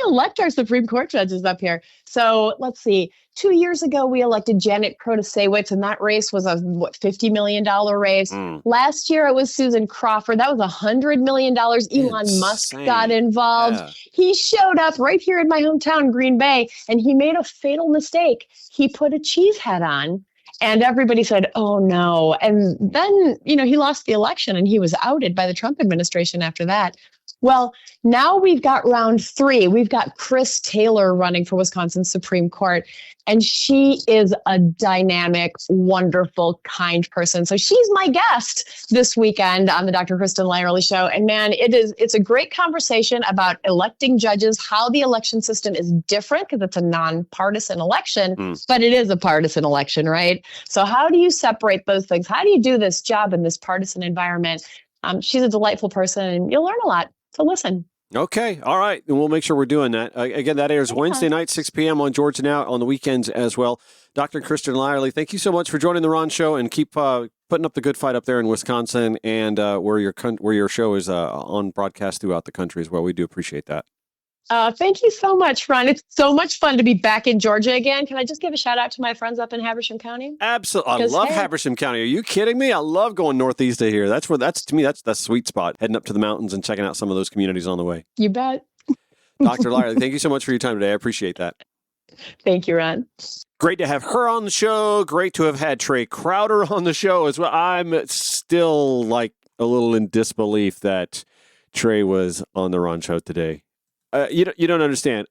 elect our Supreme Court judges up here. So let's see. 2 years ago, we elected Janet Protasiewicz, and that race was a $50 million race. Last year, it was Susan Crawford. That was $100 million. Elon Musk got involved. Yeah. He showed up right here in my hometown, Green Bay, and he made a fatal mistake. He put a cheese hat on. And everybody said, oh, no. And then, he lost the election and he was outed by the Trump administration after that. Well, now we've got round 3. We've got Chris Taylor running for Wisconsin Supreme Court. And she is a dynamic, wonderful, kind person. So she's my guest this weekend on the Dr. Kristin Lyerly Show. And man, it's a great conversation about electing judges, how the election system is different because it's a nonpartisan election, but it is a partisan election, right? So how do you separate those things? How do you do this job in this partisan environment? She's a delightful person and you'll learn a lot. So listen. Okay. All right. And we'll make sure we're doing that. Again, that airs Wednesday night, 6 p.m. on Georgia Now, on the weekends as well. Dr. Kristin Lyerly, thank you so much for joining the Ron Show and keep putting up the good fight up there in Wisconsin and where your show is on broadcast throughout the country as well. We do appreciate that. Thank you so much, Ron. It's so much fun to be back in Georgia again. Can I just give a shout out to my friends up in Habersham County? Absolutely. I love Habersham County. Are you kidding me? I love going northeast of here. That's the sweet spot, heading up to the mountains and checking out some of those communities on the way. You bet. Dr. Lyerly, thank you so much for your time today. I appreciate that. Thank you, Ron. Great to have her on the show. Great to have had Trae Crowder on the show as well. I'm still like a little in disbelief that Trae was on the Ron Show today. You don't understand.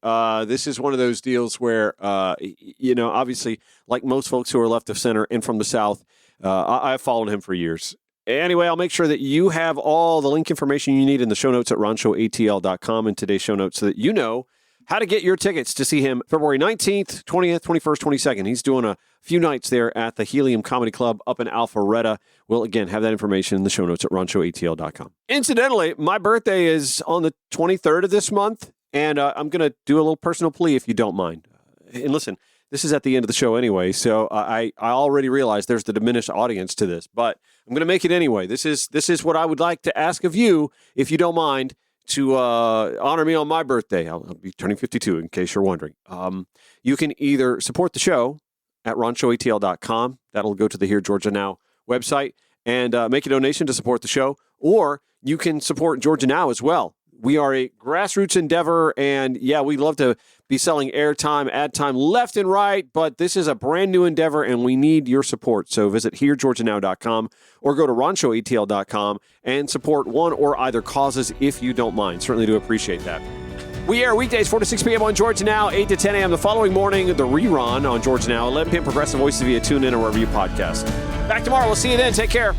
This is one of those deals where, obviously, like most folks who are left of center and from the South, I've followed him for years. Anyway, I'll make sure that you have all the link information you need in the show notes at ronshowatl.com in today's show notes so that you know how to get your tickets to see him February 19th, 20th, 21st, 22nd. He's doing a few nights there at the Helium Comedy Club up in Alpharetta. We'll, again, have that information in the show notes at ronshowatl.com. Incidentally, my birthday is on the 23rd of this month, and I'm going to do a little personal plea if you don't mind. And listen, This is at the end of the show anyway, so I already realize there's the diminished audience to this, but I'm going to make it anyway. This is what I would like to ask of you, if you don't mind, to honor me on my birthday. I'll be turning 52, in case you're wondering. You can either support the show at ronshowatl.com. That'll go to the Here Georgia Now website and make a donation to support the show, or you can support Georgia Now as well. We are a grassroots endeavor, and yeah, we love to be selling airtime, ad time left and right, but this is a brand new endeavor, and we need your support. So visit heregeorgianow.com or go to ronshowatl.com and support one or either causes if you don't mind. Certainly do appreciate that. We air weekdays 4 to 6 p.m. on Georgia Now, 8 to 10 a.m. the following morning, the rerun on Georgia Now, 11 p.m. Progressive Voices via TuneIn or wherever you podcast. Back tomorrow. We'll see you then. Take care.